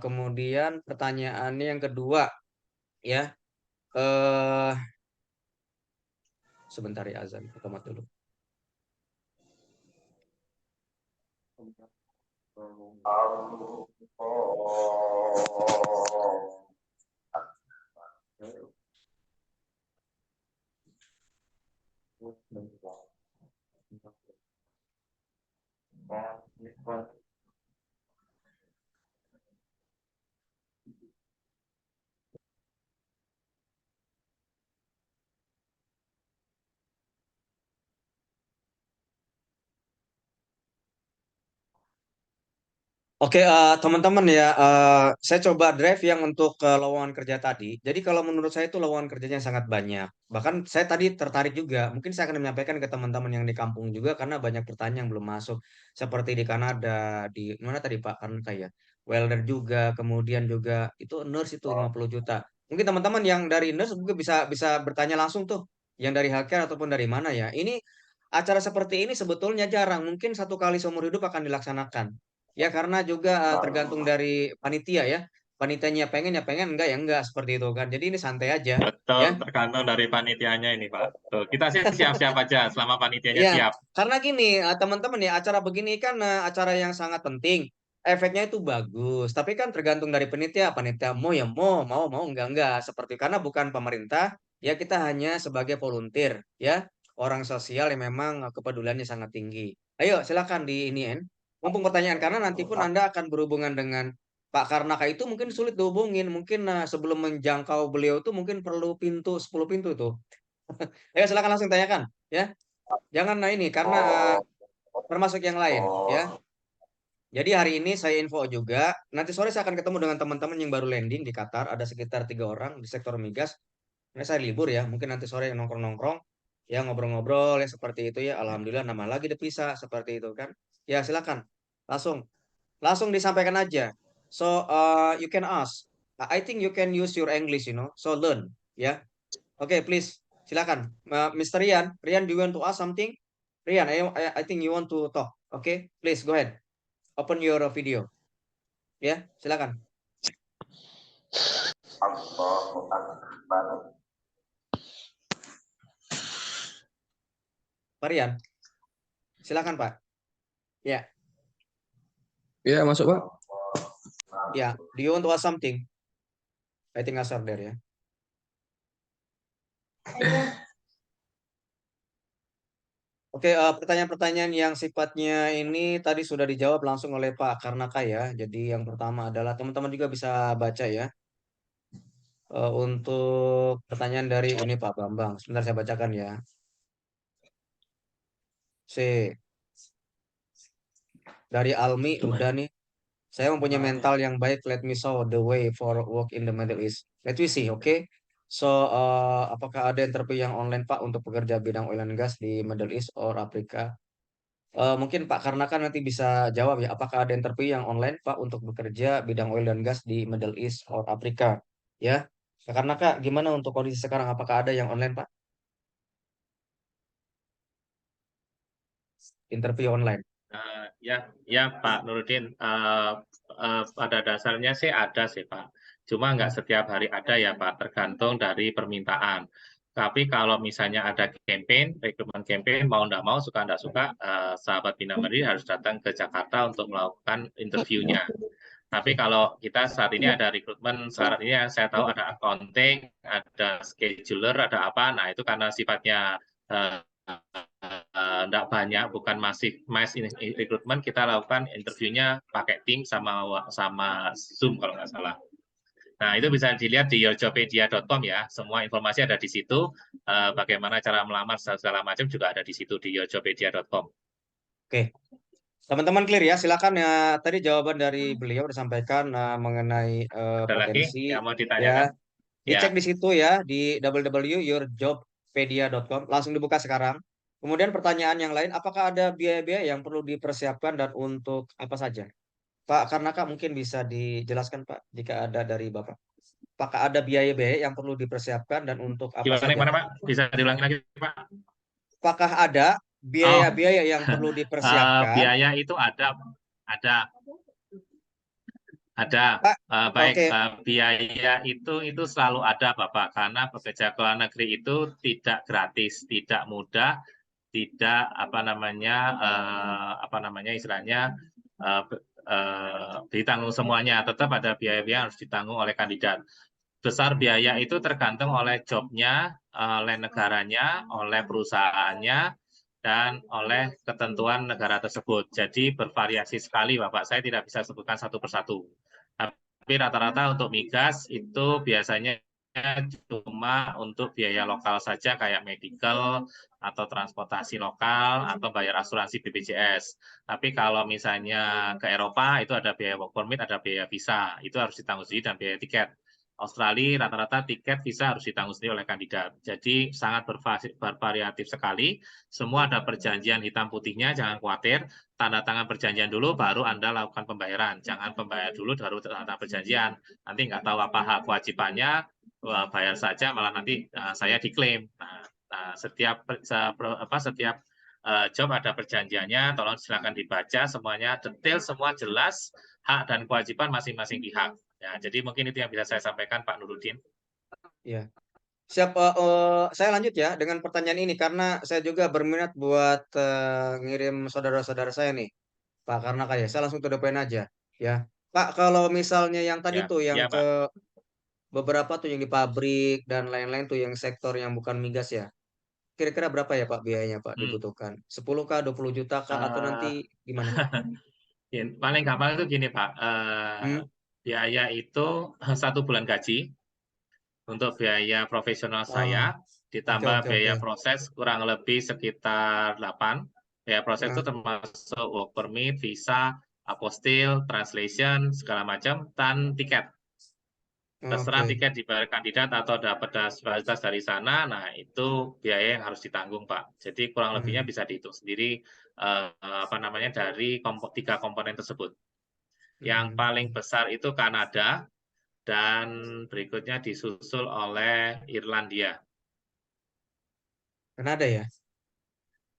Kemudian pertanyaannya yang kedua ya. Eh Sebentar ya azan, Tomat dulu. Oke, teman-teman ya, saya coba drive yang untuk lowongan kerja tadi. Jadi kalau menurut saya itu lowongan kerjanya sangat banyak. Bahkan saya tadi tertarik juga. Mungkin saya akan menyampaikan ke teman-teman yang di kampung juga karena banyak pertanyaan yang belum masuk. Seperti di Kanada, di mana tadi Pak? Kan kayak welder juga, kemudian juga itu nurse itu 50 juta. Mungkin teman-teman yang dari nurse juga bisa bisa bertanya langsung tuh, yang dari healthcare ataupun dari mana ya. Ini acara seperti ini sebetulnya jarang. Mungkin satu kali seumur hidup akan dilaksanakan. Ya karena juga tergantung dari panitia ya. Panitianya pengen ya pengen, enggak ya enggak seperti itu kan. Jadi ini santai aja Betul, ya. tergantung dari panitianya ini, Pak. Tuh, kita sih siap-siap aja selama panitianya Ya, siap. karena gini teman-teman ya acara begini kan acara yang sangat penting. Efeknya itu bagus, tapi kan tergantung dari panitia. Panitia mau ya mau enggak seperti karena bukan pemerintah, ya kita hanya sebagai volunteer ya, orang sosial yang memang kepeduliannya sangat tinggi. Ayo silakan di ini mumpung pertanyaan karena nanti pun Anda akan berhubungan dengan Pak Karnaka itu mungkin sulit dihubungin, mungkin sebelum menjangkau beliau itu mungkin perlu 10 pintu tuh. Ayo silakan langsung tanyakan ya. Jangan ini karena termasuk yang lain ya. Jadi hari ini saya info juga. Nanti sore saya akan ketemu dengan teman-teman yang baru landing di Qatar. Ada sekitar 3 orang di sektor migas. Ini saya libur ya. Mungkin nanti sore nongkrong-nongkrong. Ya ngobrol-ngobrol ya seperti itu ya. Alhamdulillah nama lagi dipisah seperti itu kan. Ya silakan. Langsung. Langsung disampaikan aja. So you can ask. I think you can use your English, So learn. Ya. Oke, please. Silakan. Mr. Rian. Rian, do you want to ask something? Rian, I think you want to talk. Okay, please go ahead. Open your video. Ya, silakan. Pak Rian, silakan Pak. Ya, Ya, masuk Pak. ya. Do you want to ask something? I think answer there ya. Oke, pertanyaan-pertanyaan yang sifatnya ini tadi sudah dijawab langsung oleh Pak Karnaka ya. Jadi yang pertama adalah teman-teman juga bisa baca ya. Untuk pertanyaan dari ini Pak Bambang, sebentar saya bacakan ya. C. Dari Almi udah nih. Saya mempunyai mental yang baik. Let me show the way for work in the Middle East. Let me see, oke? So, apakah ada interview yang online Pak untuk pekerja bidang oil and gas di Middle East or Afrika? Mungkin Pak karena kan nanti bisa jawab ya. Apakah ada interview yang online Pak untuk bekerja bidang oil dan gas di Middle East or Afrika? Ya, karena Kak, gimana untuk kondisi sekarang? Apakah ada yang online Pak? Interview online. Ya Pak Nurudin, pada dasarnya sih ada sih Pak. Cuma nggak setiap hari ada ya Pak, tergantung dari permintaan. Tapi kalau misalnya ada campaign, rekrutmen campaign, mau nggak mau, suka nggak suka, sahabat Bina Mandiri harus datang ke Jakarta untuk melakukan interviewnya. Tapi kalau kita saat ini ada rekrutmen, saat ini yang saya tahu ada accounting, ada scheduler, ada apa, nah itu karena sifatnya enggak banyak, bukan mass recruitment, kita lakukan interviewnya pakai Teams sama Zoom kalau nggak salah. Nah, itu bisa dilihat di yourjobpedia.com ya. Semua informasi ada di situ. Bagaimana cara melamar segala macam juga ada di situ di yourjobpedia.com. Oke. Teman-teman clear ya, silakan ya. Tadi jawaban dari beliau disampaikan mengenai Ada lagi potensi yang mau ya. ditanyakan? Dicek Ya, di situ ya di www.yourjobpedia.com. Langsung dibuka sekarang. Kemudian pertanyaan yang lain, apakah ada biaya-biaya yang perlu dipersiapkan dan untuk apa saja? Pak Karnaka mungkin bisa dijelaskan Pak jika ada dari Bapak. Apakah ada biaya-biaya yang perlu dipersiapkan dan untuk apa saja? gimana Pak? Bisa diulangi lagi Pak? Apakah ada Oh, biaya-biaya yang perlu dipersiapkan? biaya itu ada. Pak, Baik, oke. biaya itu selalu ada, Bapak, karena bekerja ke luar negeri itu tidak gratis, tidak mudah, tidak apa namanya istilahnya ditanggung semuanya, tetap ada biaya-biaya yang harus ditanggung oleh kandidat. Besar biaya itu tergantung oleh jobnya, oleh negaranya, oleh perusahaannya, dan oleh ketentuan negara tersebut. Jadi bervariasi sekali, Bapak. Saya tidak bisa sebutkan satu persatu. Tapi rata-rata untuk migas itu biasanya cuma untuk biaya lokal saja kayak medical atau transportasi lokal atau bayar asuransi BPJS. Tapi kalau misalnya ke Eropa itu ada biaya work permit, ada biaya visa, itu harus ditanggung sendiri dan biaya tiket. Australia rata-rata tiket visa harus ditanggung sendiri oleh kandidat. Jadi sangat bervariatif sekali. Semua ada perjanjian hitam putihnya, jangan khawatir. Tanda tangan perjanjian dulu, baru Anda lakukan pembayaran. Jangan pembayar dulu, baru tanda perjanjian. Nanti nggak tahu apa hak kewajibannya, bayar saja, malah nanti saya diklaim. Nah, setiap job ada perjanjiannya, tolong silakan dibaca semuanya detail, semua jelas hak dan kewajiban masing-masing pihak. Ya, jadi mungkin itu yang bisa saya sampaikan Pak Nurudin. Ya. Siap, saya lanjut ya dengan pertanyaan ini karena saya juga berminat buat ngirim saudara-saudara saya nih, Pak karena kayak saya langsung to the point aja, ya. Pak, kalau misalnya yang tadi Ya, tuh yang ya Pak. ke beberapa tuh yang di pabrik dan lain-lain tuh yang sektor yang bukan migas ya, kira-kira berapa ya Pak biayanya Pak dibutuhkan? 10 kah, 20 juta kah, atau nanti gimana? Paling gampang itu gini Pak, Hmm? biaya itu 1 bulan gaji untuk biaya profesional Oh, saya, oke ditambah oke oke. biaya proses kurang lebih sekitar 8. Biaya proses itu Ah, termasuk work permit, visa, apostil, translation, segala macam, dan tiket. Terserah oke. tiket dibayar kandidat atau dapat fasilitas dari sana, nah itu biaya yang harus ditanggung Pak. Jadi kurang lebihnya Hmm. bisa dihitung sendiri dari 3 komponen tersebut. Yang paling Hmm. besar itu Kanada dan berikutnya disusul oleh Irlandia. Kanada ya?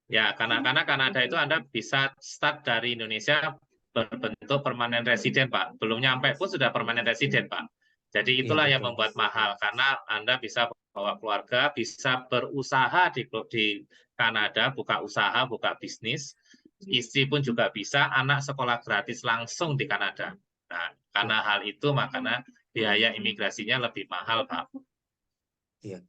Ya, karena Kanada itu Anda bisa start dari Indonesia berbentuk permanen resident, Pak. Belum nyampe pun sudah permanen resident, Pak. Jadi Iya itulah yang betul. membuat mahal, karena Anda bisa bawa keluarga, bisa berusaha di Kanada, buka usaha, buka bisnis. Istri pun juga bisa, anak sekolah gratis langsung di Kanada. Nah, karena hal itu, makanya biaya imigrasinya lebih mahal, Pak. Iya.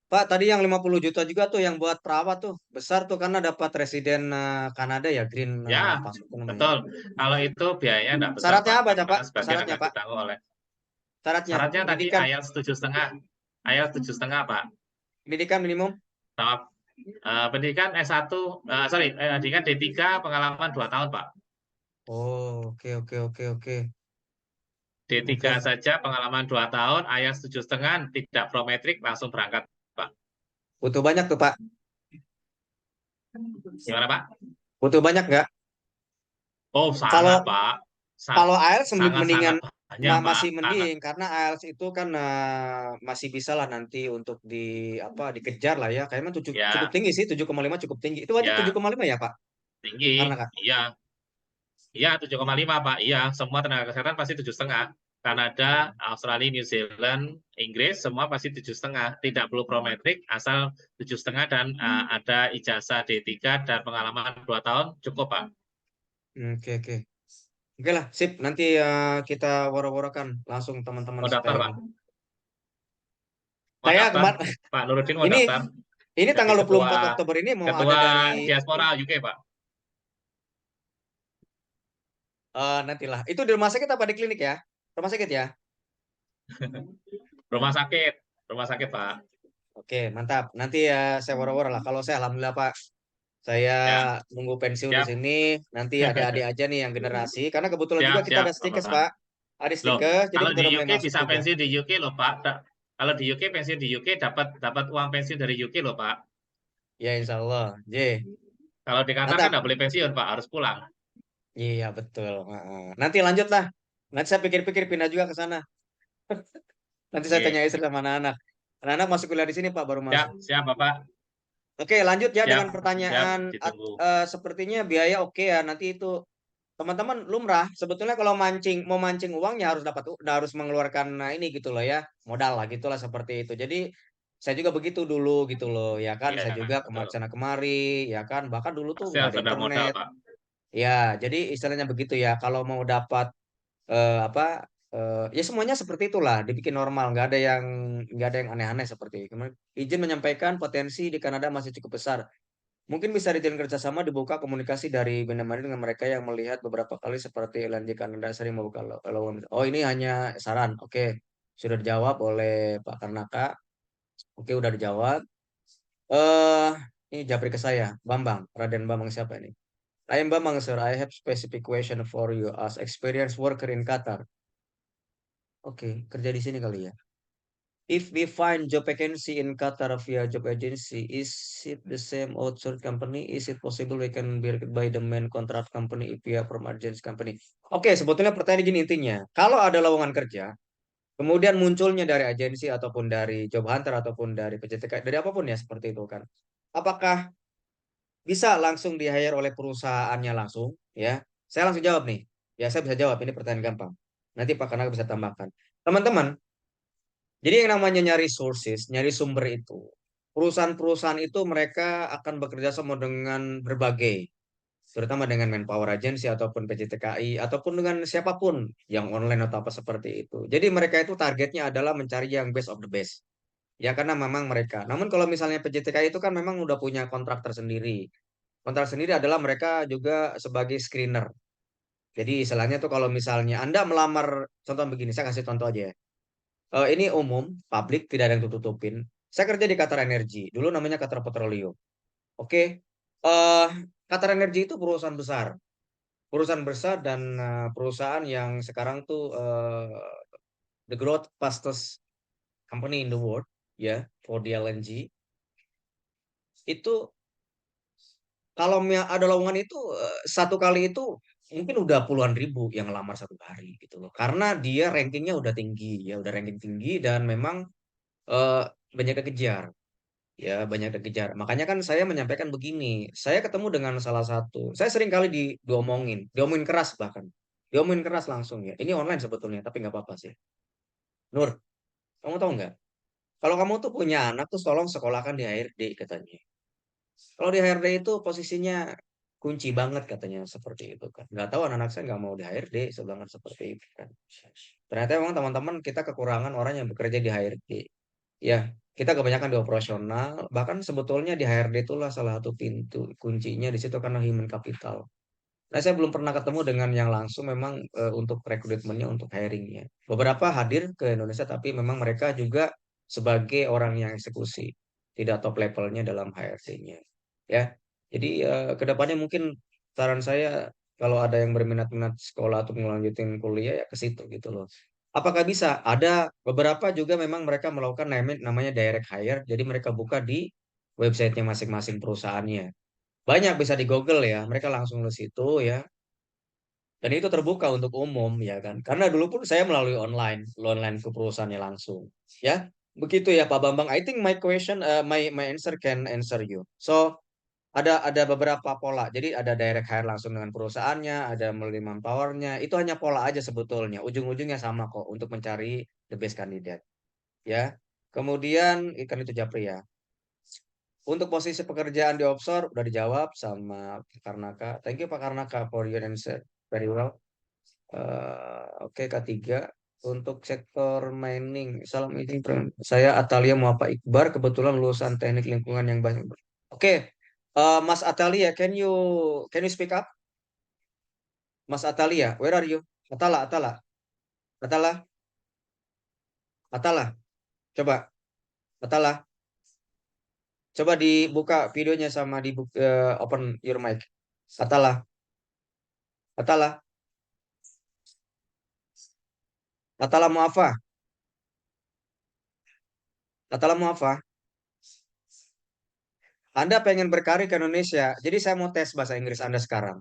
Pak, tadi yang 50 juta juga tuh yang buat perawat tuh. Besar tuh karena dapat residen Kanada ya, green Ya, pass itu namanya. betul. Kalau itu biayanya tidak besar, Syaratnya Pak, apa ya, Pak? karena sebagian Syaratnya, akan Pak. ditanggung oleh. Syaratnya Syaratnya tadi pendidikan, IELTS 7,5. IELTS 7,5, Pak. pendidikan minimum. Sama pendidikan S1, pendidikan D3, pengalaman 2 tahun, Pak. Oh, oke oke oke oke. D3 Oke. saja pengalaman 2 tahun, IELTS 7,5, tidak prometrik, langsung berangkat, Pak. Butuh banyak tuh, Pak. Gimana, Pak? Butuh banyak nggak? Oh, Kalau sangat, Pak. kalau IELTS mendingan Sangat-sangat banyak, Pak. masih Karena, mending karena IELTS itu kan masih bisa lah nanti untuk di apa dikejar lah ya. Kayaknya cukup ya, tinggi sih 7,5 cukup tinggi. Itu wajib ya, 7,5 ya, Pak? tinggi. Karena Kak. Iya, Iya, 7,5 Pak. Iya, semua tenaga kesehatan pasti 7,5. Kanada, Australia, New Zealand, Inggris, semua pasti 7,5. Tidak perlu prometrik, asal 7,5 dan ada ijazah D3 dan pengalaman 2 tahun, cukup Pak. Oke, oke. Oke lah, sip. Nanti kita woro-worokan langsung teman-teman Mau daftar Pak? STM. Mau Saya daftar? kemarin Pak Nurudin mau ini daftar? ini Jadi tanggal 24 ketua Oktober ini mau ada ketua dari diaspora UK Pak. nantilah. Itu di rumah sakit apa di klinik ya? Rumah sakit ya? Rumah sakit, rumah sakit Pak. Oke, mantap. Nanti ya saya woro-woro lah. Kalau saya alhamdulillah Pak, saya Ya, nunggu pensiun di siap. sini. Nanti adik-adik aja nih yang generasi. Karena kebetulan juga Siap, kita siap, ada stikers Bapak. Pak. Ada Loh, stiker, jadi kalau kita di udah mulai UK masuk bisa juga. pensiun di UK loh Pak. Kalau di UK pensiun di UK dapat uang pensiun dari UK loh Pak. Ya insya Allah. J, Kalau di Qatar kan mantap. nggak boleh pensiun Pak, harus pulang. Iya betul. Nanti lanjut lah. Nanti saya pikir-pikir pindah juga ke sana. Nanti saya tanya Oke. istri sama anak-anak. Anak-anak masuk kuliah di sini Pak, baru Siap, masuk. siap Bapak. Oke, lanjut ya Siap, dengan siap, pertanyaan. ditunggu. Sepertinya biaya oke ya. Nanti itu teman-teman lumrah. Sebetulnya kalau mau mancing uangnya harus harus mengeluarkan ini gitu loh ya, modal lah gitulah seperti itu. Jadi saya juga begitu dulu gitu loh, ya kan. Iya, Saya juga betul. sana kemari, ya kan. Bahkan dulu tuh Pasti nggak harus ada ada modal internet. Pak. Ya, jadi istilahnya begitu ya. Kalau mau dapat apa ya semuanya seperti itulah dibikin normal nggak ada yang aneh-aneh seperti itu. Izin menyampaikan potensi di Kanada masih cukup besar, mungkin bisa dijalin kerjasama dibuka komunikasi dari Bina Marine dengan mereka yang melihat beberapa kali seperti LNG Kanada sering membuka lowongan. Oh ini hanya saran, oke, sudah dijawab oleh Pak Karnaka, oke udah dijawab. eh ini japri ke saya Bambang, Raden Bambang siapa ini? I am Bambang sir, I have specific question for you as experienced worker in Qatar. Oke, kerja di sini kali ya. If we find job vacancy in Qatar via job agency, is it the same outsourced company? Is it possible we can be recruited by the main contract company if we are from agency company? Oke, sebetulnya pertanyaan gini intinya. Kalau ada lowongan kerja, kemudian munculnya dari agensi ataupun dari job hunter ataupun dari PJTK, dari apapun ya seperti itu kan. Apakah bisa langsung di hire oleh perusahaannya langsung? Ya, saya langsung jawab nih. Ya, saya bisa jawab. Ini pertanyaan gampang. Nanti Pak Kanaka bisa tambahkan. Teman-teman, jadi yang namanya nyari sources, nyari sumber itu, perusahaan-perusahaan itu mereka akan bekerja sama dengan berbagai, terutama dengan Manpower Agency ataupun PJTKI ataupun dengan siapapun yang online atau apa seperti itu. Jadi mereka itu targetnya adalah mencari yang best of the best. Ya karena memang mereka. Namun kalau misalnya PJTKI itu kan memang udah punya kontrak tersendiri. Kontrak sendiri adalah mereka juga sebagai screener. Jadi istilahnya tuh kalau misalnya Anda melamar, contoh begini, saya kasih contoh aja ya. Ini umum, publik, tidak ada yang tutupin. Saya kerja di Qatar Energy, dulu namanya Qatar Petroleum. Oke, eh Qatar Energy itu perusahaan besar dan perusahaan yang sekarang tuh the growth fastest company in the world, ya, for the LNG. Itu kalau ada lowongan itu satu kali itu mungkin udah puluhan ribu yang lamar satu hari gitu loh. Karena dia rankingnya udah tinggi, ya udah ranking tinggi dan memang eh, banyak kekejar. Ya, banyak dikejar. Makanya kan saya menyampaikan begini. Saya ketemu dengan salah satu. Saya sering kali diomongin keras bahkan. Diomongin keras langsung ya. Ini online sebetulnya, tapi nggak apa-apa sih. Nur, kamu tahu nggak? Kalau kamu tuh punya anak tuh tolong sekolahkan di HRD katanya. Kalau di HRD itu posisinya kunci banget katanya seperti itu kan. Nggak tahu anak-anak saya nggak mau di HRD, sebenarnya seperti itu kan. Ternyata memang teman-teman kita kekurangan orang yang bekerja di HRD. Ya, kita kebanyakan di operasional, bahkan sebetulnya di HRD itulah salah satu pintu kuncinya di situ karena human capital. Nah, saya belum pernah ketemu dengan yang langsung memang untuk rekrutmennya, untuk hiringnya. Beberapa hadir ke Indonesia, tapi memang mereka juga sebagai orang yang eksekusi, tidak top levelnya dalam HRD-nya. Ya, jadi kedepannya mungkin saran saya kalau ada yang berminat-minat sekolah atau melanjutin kuliah ya ke situ gitu loh. Apakah bisa? Ada beberapa juga memang mereka melakukan namanya direct hire, jadi mereka buka di websitenya masing-masing perusahaannya. Banyak bisa di Google ya, mereka langsung ke situ ya. Dan itu terbuka untuk umum ya kan. Karena dulu pun saya melalui online ke perusahaannya langsung. Ya, begitu ya Pak Bambang. I think my question, my answer can answer you. So ada beberapa pola. Jadi ada direct hire langsung dengan perusahaannya, ada melalui manpowernya. Itu hanya pola aja sebetulnya. Ujung-ujungnya sama kok untuk mencari the best candidate. Ya. Kemudian ikan itu Japri ya. Untuk posisi pekerjaan di offshore udah dijawab sama Pak Karnaka. Thank you Pak Karnaka for your answer. Very well. Oke, K3 untuk sektor mining. Salam meeting. Saya Atalia Muapa Iqbar, kebetulan lulusan teknik lingkungan yang banyak. Oke, Mas Atalia, can you speak up? Mas Atalia, where are you? Atala, Atala, coba, Atala, coba dibuka videonya sama open your mic. Atala, Atala, Atala Muafa, Atala Muafa. Anda pengen berkarir ke Indonesia, jadi saya mau tes bahasa Inggris Anda sekarang.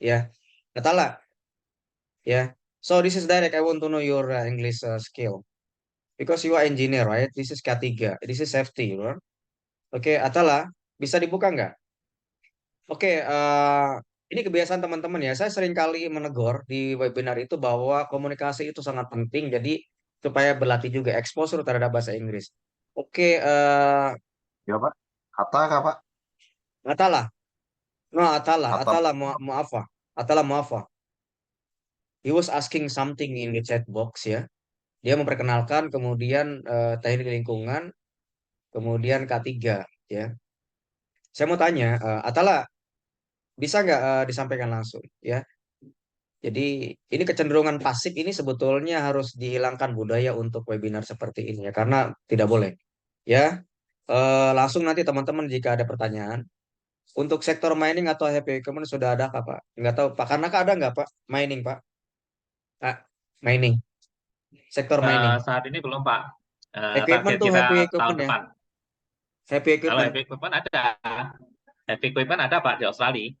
Ya, Atala, ya. So this is direct. I want to know your English skill because you are engineer, right? This is K3. This is safety, right? Oke, Atala, bisa dibuka nggak? Oke, ini kebiasaan teman-teman ya. Saya sering kali menegur di webinar itu bahwa komunikasi itu sangat penting. Jadi supaya berlatih juga exposure terhadap bahasa Inggris. Oke, Ya Pak, Hatta kah Pak? Atala, no Atala, Hatta. Atala Muafa. He was asking something in the chat box ya. Dia memperkenalkan, kemudian teknik lingkungan, kemudian K3 ya. Saya mau tanya, Atala bisa nggak disampaikan langsung ya? Jadi ini kecenderungan pasif ini sebetulnya harus dihilangkan budaya untuk webinar seperti ini ya, karena tidak boleh. Ya, langsung nanti teman-teman jika ada pertanyaan. Untuk sektor mining atau heavy equipment sudah ada Pak? Nggak tahu Pak, karena ada nggak Pak? Mining Pak? Ah, mining, sektor mining. Saat ini belum Pak. Equipment Target tuh kita heavy tahun equipment ya? depan. Heavy Kalau equipment. heavy equipment ada. Heavy equipment ada Pak di Australia.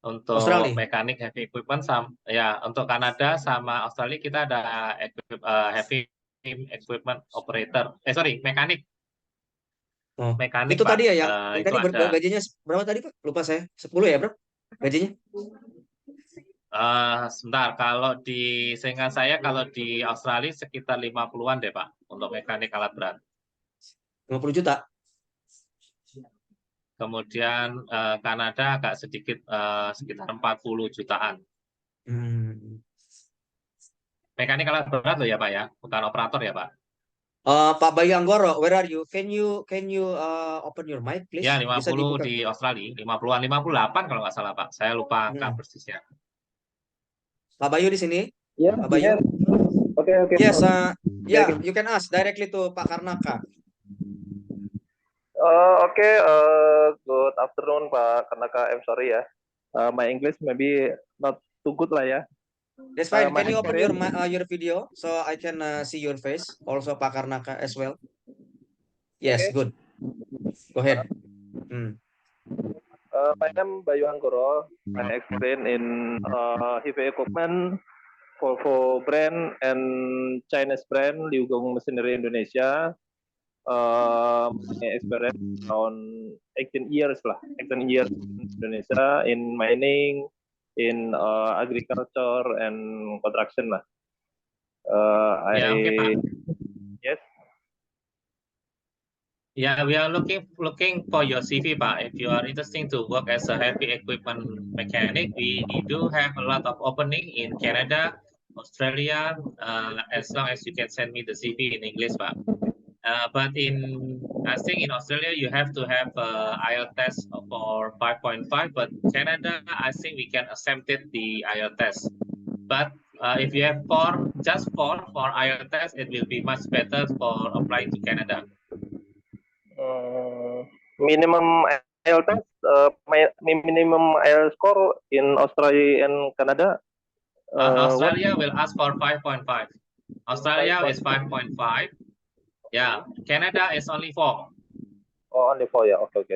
Untuk Australia. mekanik heavy equipment ya untuk Kanada sama Australia kita ada heavy equipment operator. Mekanik. Oh, Mekanik itu Pak. tadi ya yang Itu tadi ada. gajinya berapa tadi Pak? Lupa saya. 10 ya, Bro? Gajinya? Sebentar, kalau seingat saya kalau di Australia sekitar 50-an deh Pak untuk mekanik alat berat. 50 juta. Kemudian Kanada agak sedikit sekitar 40 jutaan. Mekanik alat berat loh ya Pak ya, bukan operator ya Pak. Pak Bayu Anggoro, where are you? Can you open your mic please? Ya, Bisa 50 dibuka. di Australia, 50-an, 58 kalau nggak salah Pak. Saya lupa angka persisnya. Pak Bayu di sini? Yeah, Pak Bayu? yes. Okay. Yes, yeah, you can ask directly to Pak Karnaka. Okay. Good afternoon, Pak Kanaka. I'm sorry ya. My English maybe not too good lah ya. That's fine. my Can you open experience- your video so I can see your face? Also Pak Karnaka as well. Yes, Okay. good. Go ahead. My name Bayu Anggoro. My experience in heavy equipment, Volvo brand and Chinese brand, Liugong Machinery Indonesia. My experience around 18 years in Indonesia in mining, in agriculture and construction lah. Ya, oke, Pak. Yes. Yeah, we are looking for your CV, Pak. If you are interested to work as a heavy equipment mechanic, we do have a lot of opening in Canada, Australia, as long as you can send me the CV in English, Pak. But I think in Australia you have to have IELTS test for 5.5, but Canada I think we can accept the IELTS test. But if you have just four for IELTS test, it will be much better for applying to Canada. Minimum IELTS minimum IELTS score in Australia and Canada. Australia will ask for 5.5. Australia is 5.5. Yeah, Canada is only 4. Oh, only 4 ya. Okay.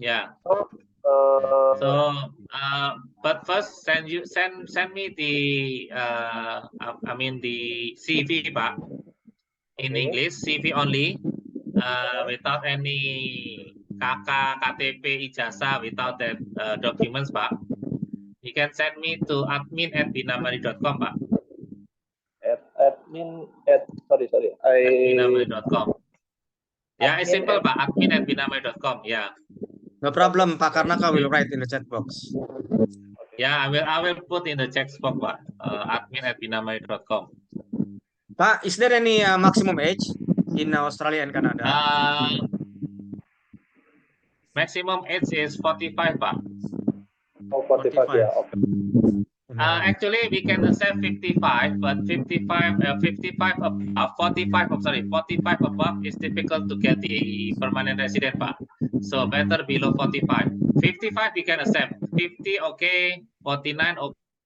Yeah. So, but first send me the the CV, Pak, in English, CV only, without any KK, KTP, ijazah without that documents, Pak, you can send me to admin@binamari.com, Pak. Binamari.com. Yeah, it's simple, Pak. Admin@binamari.com. Yeah. No problem, Pak Karnaka will write in the chat box. Yeah, I will put in the chat box, Pak. Admin@binamari.com. Pak, is there any maximum age in Australia and Canada? Maximum age is 45, Pak. 45 ya. Oke. Actually, we can accept 55, but 45 above is difficult to get the permanent resident, Pak. So better below 45. 55 we can accept. 50 okay, 49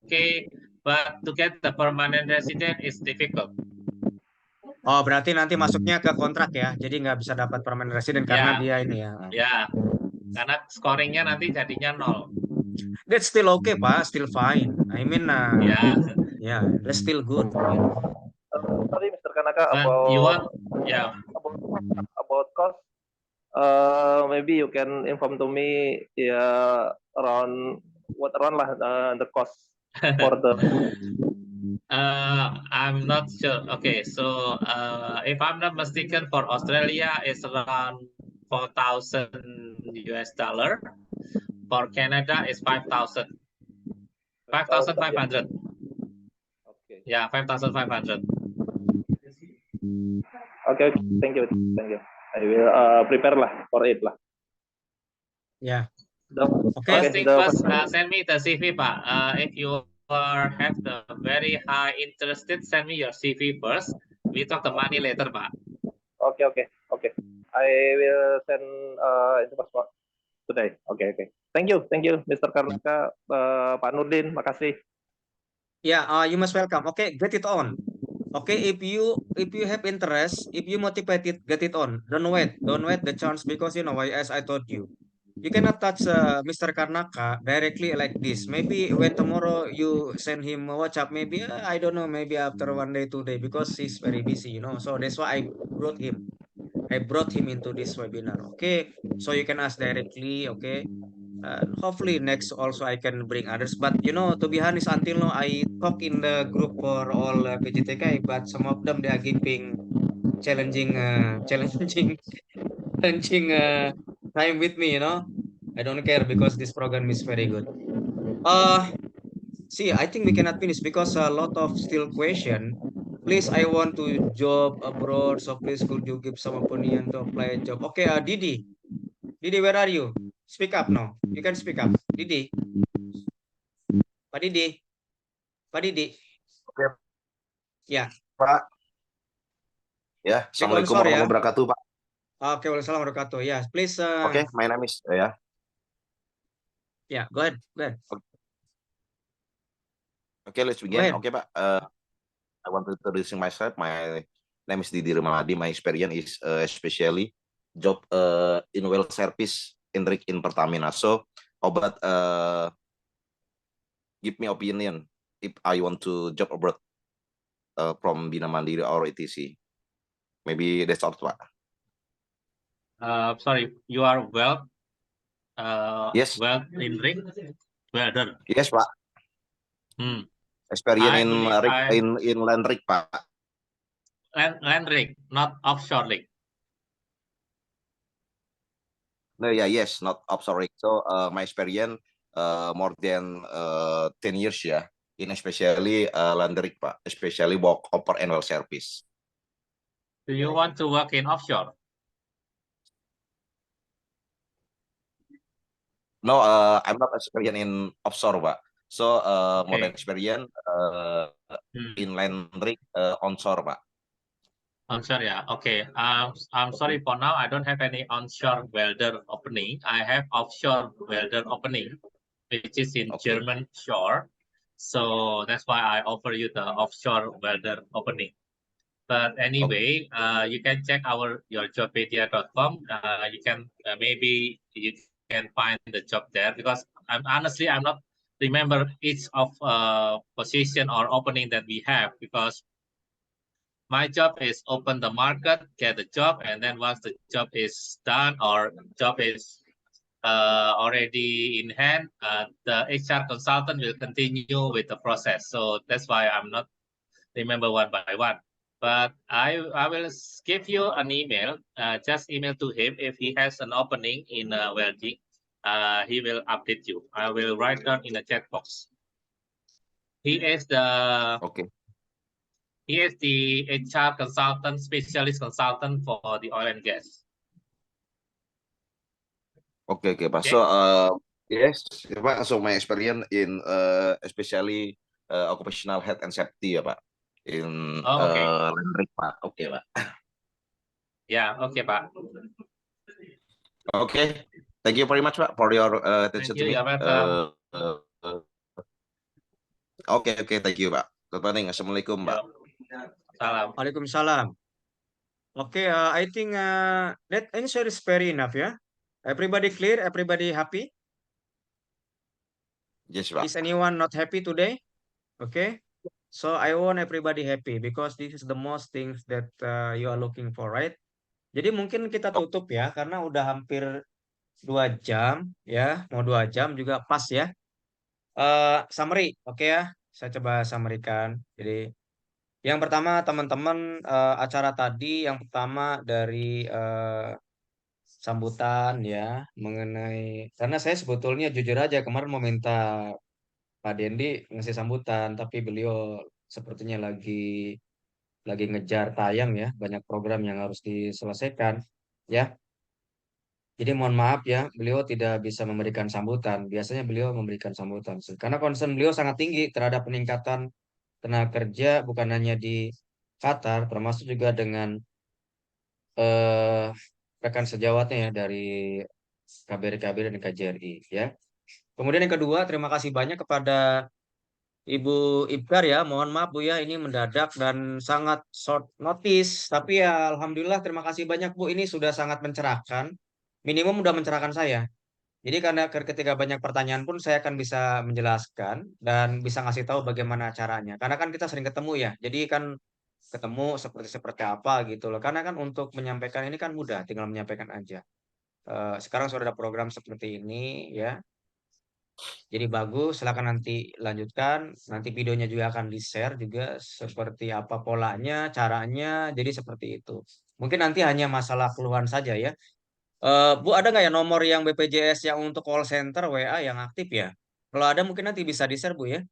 okay, but to get the permanent resident is difficult. Oh, berarti nanti masuknya ke kontrak ya. Jadi nggak bisa dapat permanent resident karena Ya. dia ini ya. Ya, karena scoringnya nanti jadinya 0. That's still okay, Pak. Still fine. I mean, Ya. yeah, that's still good. Sorry, Mr. Kanaka, You want, yeah. about cost. Maybe you can inform to me around lah the cost for the. I'm not sure. Okay, so if I'm not mistaken, for Australia it's around $4,000 US. For Canada is 5,000. 5,500. Okay. Yeah, 5,500. Okay. Thank you. I will prepare lah for it lah. Yeah. First thing first, send me the CV, Pak. If you have the very high interested, send me your CV first. We talk the money later, Pak. Okay. I will send itu passport today. Okay. Thank you, Mr. Karnaka, Pak Nurdin, makasih. Yeah, you must welcome. Okay, get it on. Okay, if you have interest, if you motivated, get it on. Don't wait the chance, because you know why, as I told you, you cannot touch Mr. Karnaka directly like this. Maybe when tomorrow you send him a WhatsApp, maybe I don't know, maybe after 1 day, 2 day, because he's very busy, you know. So that's why I brought him into this webinar. Okay, so you can ask directly. Okay. Hopefully next also I can bring others, but you know, to be honest, until now I talk in the group for all PGTK, but some of them they are giving challenging time with me, you know. I don't care because this program is very good. See, I think we cannot finish because a lot of still question. Please, I want to job abroad, so please could you give some opinion to apply a job? Okay, Didi, where are you? Speak up now. You can speak up. Didi. Pak Didi. Oke. Ya. Pak. Ya, Assalamualaikum warahmatullahi wabarakatuh, Pak. Oke, waalaikumsalam warahmatullahi wabarakatuh. Ya, please. Okay, my name is ya. Yeah, go ahead. Okay, let's begin. Okay, Pak. I want to introduce myself. My name is Didi Ramadi. My experience is especially job in well service in Pertamina. So, how about give me opinion if I want to job abroad from Bina Mandiri or ETC. Maybe that's all, Pak. Sorry, you are well. Yes. Well in rig. Welder. Yes, Pak. Experience in land rig, Pak. Land rig, not offshore rig. No, yeah, yes, not offshore rig. So my experience more than 10 years, yeah, in especially land rig, Pak, especially work over annual service. Do you want to work in offshore? No, I'm not experienced in offshore, Pak. So more than experience in land rig onshore, Pak. Onshore, yeah. Okay. I'm sorry for now. I don't have any onshore welder opening. I have offshore welder opening, which is in German shore. So that's why I offer you the offshore welder opening. But anyway, you can check your jobpedia.com. You can maybe you can find the job there, because I'm not remember each of position or opening that we have, because My job is open the market, get the job, and then once the job is done or job is already in hand, the HR consultant will continue with the process. So that's why I'm not remember one by one. But I will give you an email. Just email to him if he has an opening in welding. He will update you. I will write down in the chat box. He is the Oke. He is the HR consultant, specialist consultant for the oil and gas. Oke, Pak. Okay. So, yes, Pak. So my experience in especially occupational health and safety ya, Pak. In Oh, okay. Lendrik, Pak. Oke, Pak. Ya, oke, Pak. Oke. Thank you very much, Pak, for your attention Thank you, to me. you're welcome. Oke, thank you, Pak. Selamat pagi. Assalamualaikum, Pak. Salam. Waalaikumsalam. Okay, I think that answer is very enough, ya. Everybody clear? Everybody happy? Yes, Pak. Is anyone not happy today? Okay. So I want everybody happy because this is the most things that you are looking for, right? Jadi mungkin kita tutup ya karena udah hampir 2 jam ya, mau 2 jam juga pas ya. Summary, oke ya. Saya coba summary-kan. Jadi yang pertama teman-teman acara tadi yang pertama dari sambutan ya mengenai karena saya sebetulnya jujur aja kemarin mau minta Pak Dendi ngasih sambutan tapi beliau sepertinya lagi ngejar tayang ya, banyak program yang harus diselesaikan ya. Jadi mohon maaf ya, beliau tidak bisa memberikan sambutan. Biasanya beliau memberikan sambutan karena concern beliau sangat tinggi terhadap peningkatan tenaga kerja bukan hanya di Qatar, termasuk juga dengan eh, rekan sejawatnya ya dari KBRI dan KJRI ya. Kemudian yang kedua, terima kasih banyak kepada Ibu Ibkar ya, mohon maaf Bu ya, ini mendadak dan sangat short notice. Tapi ya Alhamdulillah terima kasih banyak Bu, ini sudah sangat mencerahkan. Minimum udah mencerahkan saya. Jadi karena ketika banyak pertanyaan pun saya akan bisa menjelaskan dan bisa ngasih tahu bagaimana caranya. Karena kan kita sering ketemu ya, jadi kan ketemu seperti apa gitu loh. Karena kan untuk menyampaikan ini kan mudah, tinggal menyampaikan aja. Sekarang sudah ada program seperti ini ya. Jadi bagus, silakan nanti lanjutkan. Nanti videonya juga akan di-share juga seperti apa polanya, caranya. Jadi seperti itu. Mungkin nanti hanya masalah keluhan saja ya. Bu, ada nggak ya nomor yang BPJS yang untuk call center WA yang aktif ya? Kalau ada mungkin nanti bisa di-share Bu ya.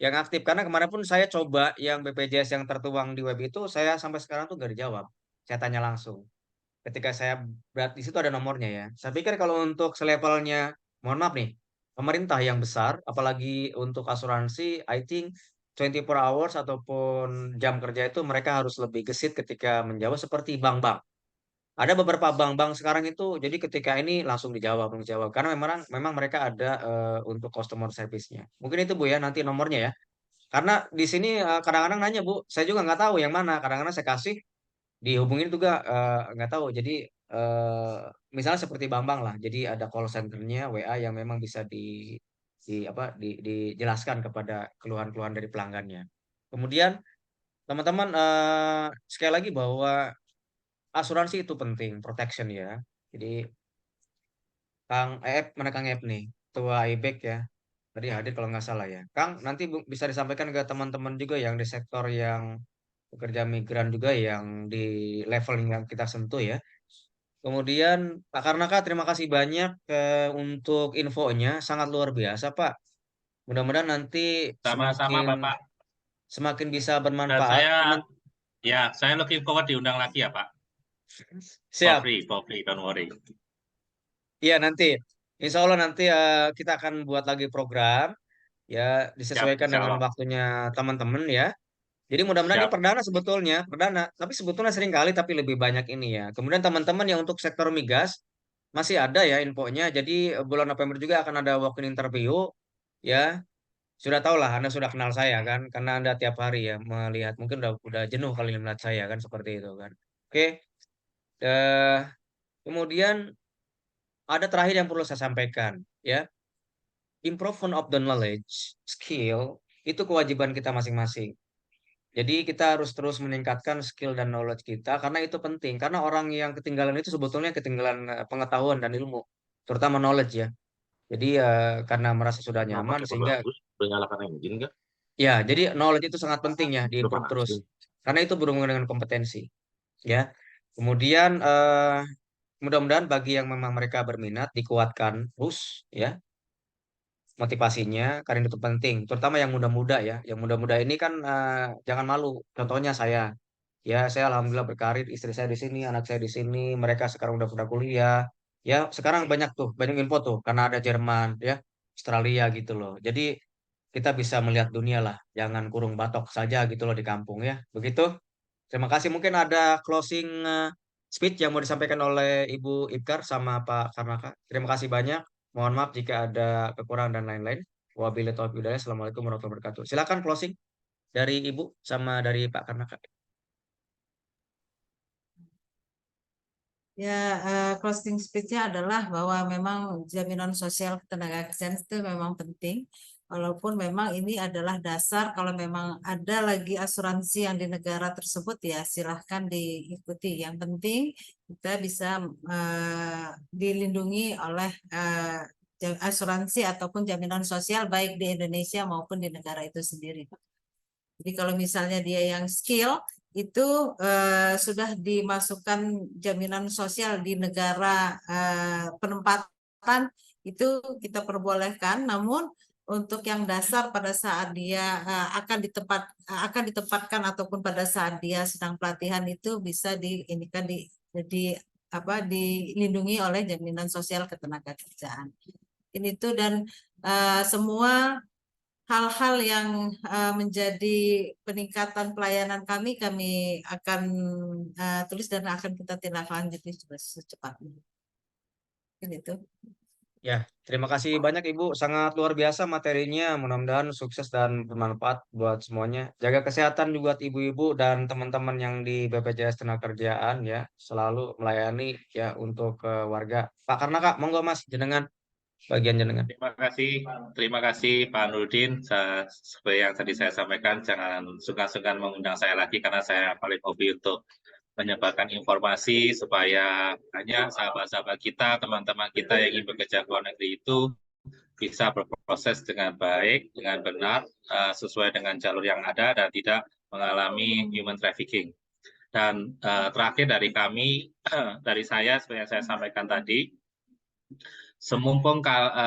Yang aktif. Karena kemarin pun saya coba yang BPJS yang tertuang di web itu, saya sampai sekarang tuh nggak dijawab. Saya tanya langsung. Ketika saya berat di situ ada nomornya ya. Saya pikir kalau untuk selevelnya, mohon maaf nih, pemerintah yang besar, apalagi untuk asuransi, I think 24 hours ataupun jam kerja itu mereka harus lebih gesit ketika menjawab seperti bank-bank. Ada beberapa bank-bank sekarang itu, jadi ketika ini langsung dijawab, karena memang mereka ada untuk customer service-nya. Mungkin itu Bu ya, nanti nomornya ya. Karena di sini kadang-kadang nanya Bu, saya juga nggak tahu yang mana. Kadang-kadang saya kasih dihubungin juga nggak tahu. Jadi eh, misalnya seperti Bambang lah. Jadi ada call centernya WA yang memang bisa dijelaskan kepada keluhan-keluhan dari pelanggannya. Kemudian teman-teman sekali lagi bahwa asuransi itu penting, protection ya. Jadi Kang Ep, mana Kang Ep nih, Ketua IBEK ya. Tadi hadir kalau nggak salah ya. Kang, nanti bisa disampaikan ke teman-teman juga yang di sektor yang pekerja migran juga yang di level yang kita sentuh ya. Kemudian Pak Karnaka terima kasih banyak untuk infonya sangat luar biasa Pak. Mudah-mudahan nanti Sama-sama, semakin Bapak. semakin bisa Dan bermanfaat. saya looking forward diundang lagi ya, Pak. Siap. For free, don't worry. Iya nanti. Insya Allah nanti kita akan buat lagi program ya disesuaikan Insya dengan Allah. waktunya teman-teman ya. Jadi mudah-mudahan ini Siap. perdana sebetulnya, perdana. Tapi sebetulnya sering kali tapi lebih banyak ini ya. Kemudian teman-teman yang untuk sektor migas masih ada ya infonya. Jadi bulan November juga akan ada walk-in interview ya. Sudah tahu lah, Anda sudah kenal saya kan, karena Anda tiap hari ya melihat. Mungkin udah jenuh kali melihat saya kan seperti itu kan. Oke. Eh, Kemudian ada terakhir yang perlu saya sampaikan ya. Improvement of the knowledge, skill itu kewajiban kita masing-masing. Jadi kita harus terus meningkatkan skill dan knowledge kita karena itu penting. Karena orang yang ketinggalan itu sebetulnya ketinggalan pengetahuan dan ilmu, terutama knowledge ya. Jadi karena merasa sudah Kenapa nyaman coba sehingga bagus? Udah nyalakan engine nggak? ya, jadi knowledge itu sangat penting ya Udah diimprove panas. terus. Karena itu berhubungan dengan kompetensi ya. Kemudian mudah-mudahan bagi yang memang mereka berminat dikuatkan terus ya motivasinya karena itu penting, terutama yang muda-muda ya. Yang muda-muda ini kan jangan malu. Contohnya saya alhamdulillah berkarir, istri saya di sini, anak saya di sini, mereka sekarang udah pada kuliah. Ya, sekarang banyak tuh, banyak info tuh karena ada Jerman ya, Australia gitu loh. Jadi kita bisa melihat dunia lah, jangan kurung batok saja gitu loh di kampung ya. Begitu. Terima kasih. Mungkin ada closing speech yang mau disampaikan oleh Ibu Ibkar sama Pak Karnaka. Terima kasih banyak. Mohon maaf jika ada kekurangan dan lain-lain. Wabillahi taufiq wal hidayah. Assalamualaikum warahmatullahi wabarakatuh. Silakan closing dari Ibu sama dari Pak Karnaka. Ya, closing speech-nya adalah bahwa memang jaminan sosial ketenagakerjaan itu memang penting. Walaupun memang ini adalah dasar, kalau memang ada lagi asuransi yang di negara tersebut ya silahkan diikuti. Yang penting kita bisa dilindungi oleh asuransi ataupun jaminan sosial baik di Indonesia maupun di negara itu sendiri. Jadi kalau misalnya dia yang skill itu sudah dimasukkan jaminan sosial di negara penempatan itu kita perbolehkan, namun untuk yang dasar pada saat dia akan ditempatkan ataupun pada saat dia sedang pelatihan itu bisa dilindungi oleh jaminan sosial ketenagakerjaan. Ini tuh dan semua hal-hal yang menjadi peningkatan pelayanan kami akan tulis dan akan kita tindak lanjuti secepatnya. Itu. Ya, terima kasih banyak Ibu. Sangat luar biasa materinya. Mudah-mudahan sukses dan bermanfaat buat semuanya. Jaga kesehatan juga buat ibu-ibu dan teman-teman yang di BPJS Tenagakerjaan ya. Selalu melayani ya untuk warga. Pak Karnaka, monggo Mas, jenengan bagian jenengan. Terima kasih Pak Nurdin. Seperti yang tadi saya sampaikan, jangan sungkan-sungkan mengundang saya lagi karena saya paling hobi untuk menyebarkan informasi supaya hanya sahabat-sahabat kita, teman-teman kita yang ingin bekerja ke luar negeri itu bisa berproses dengan baik, dengan benar, sesuai dengan jalur yang ada dan tidak mengalami human trafficking. Dan terakhir dari kami, dari saya, seperti yang saya sampaikan tadi, semumpung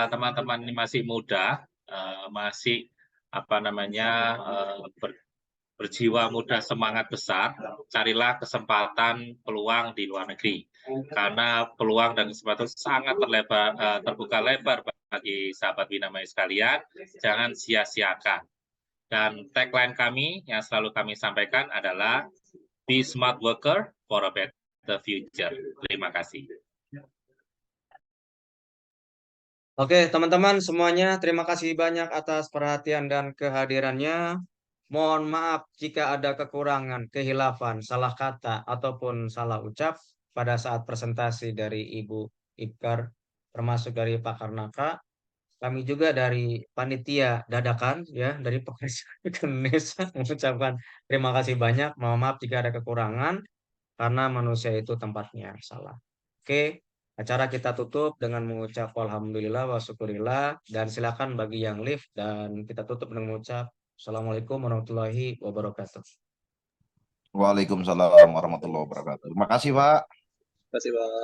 teman-teman ini masih muda, masih berjiwa muda, semangat besar, carilah kesempatan peluang di luar negeri. Karena peluang dan kesempatan sangat terbuka lebar bagi sahabat Winamai sekalian, jangan sia-siakan. Dan tagline kami yang selalu kami sampaikan adalah Be Smart Worker for a Better Future. Terima kasih. Oke, teman-teman semuanya, terima kasih banyak atas perhatian dan kehadirannya. Mohon maaf jika ada kekurangan, kehilafan, salah kata, ataupun salah ucap pada saat presentasi dari Ibu Ibkar, termasuk dari Pak Karnaka. Kami juga dari panitia dadakan, ya, dari Pekerja Indonesia mengucapkan terima kasih banyak. Mohon maaf jika ada kekurangan, karena manusia itu tempatnya salah. Oke, acara kita tutup dengan mengucap alhamdulillah wa syukurillah, dan silakan bagi yang live, dan kita tutup dengan mengucap Assalamualaikum warahmatullahi wabarakatuh. Waalaikumsalam warahmatullahi wabarakatuh. Terima kasih Pak. Terima kasih, Pak.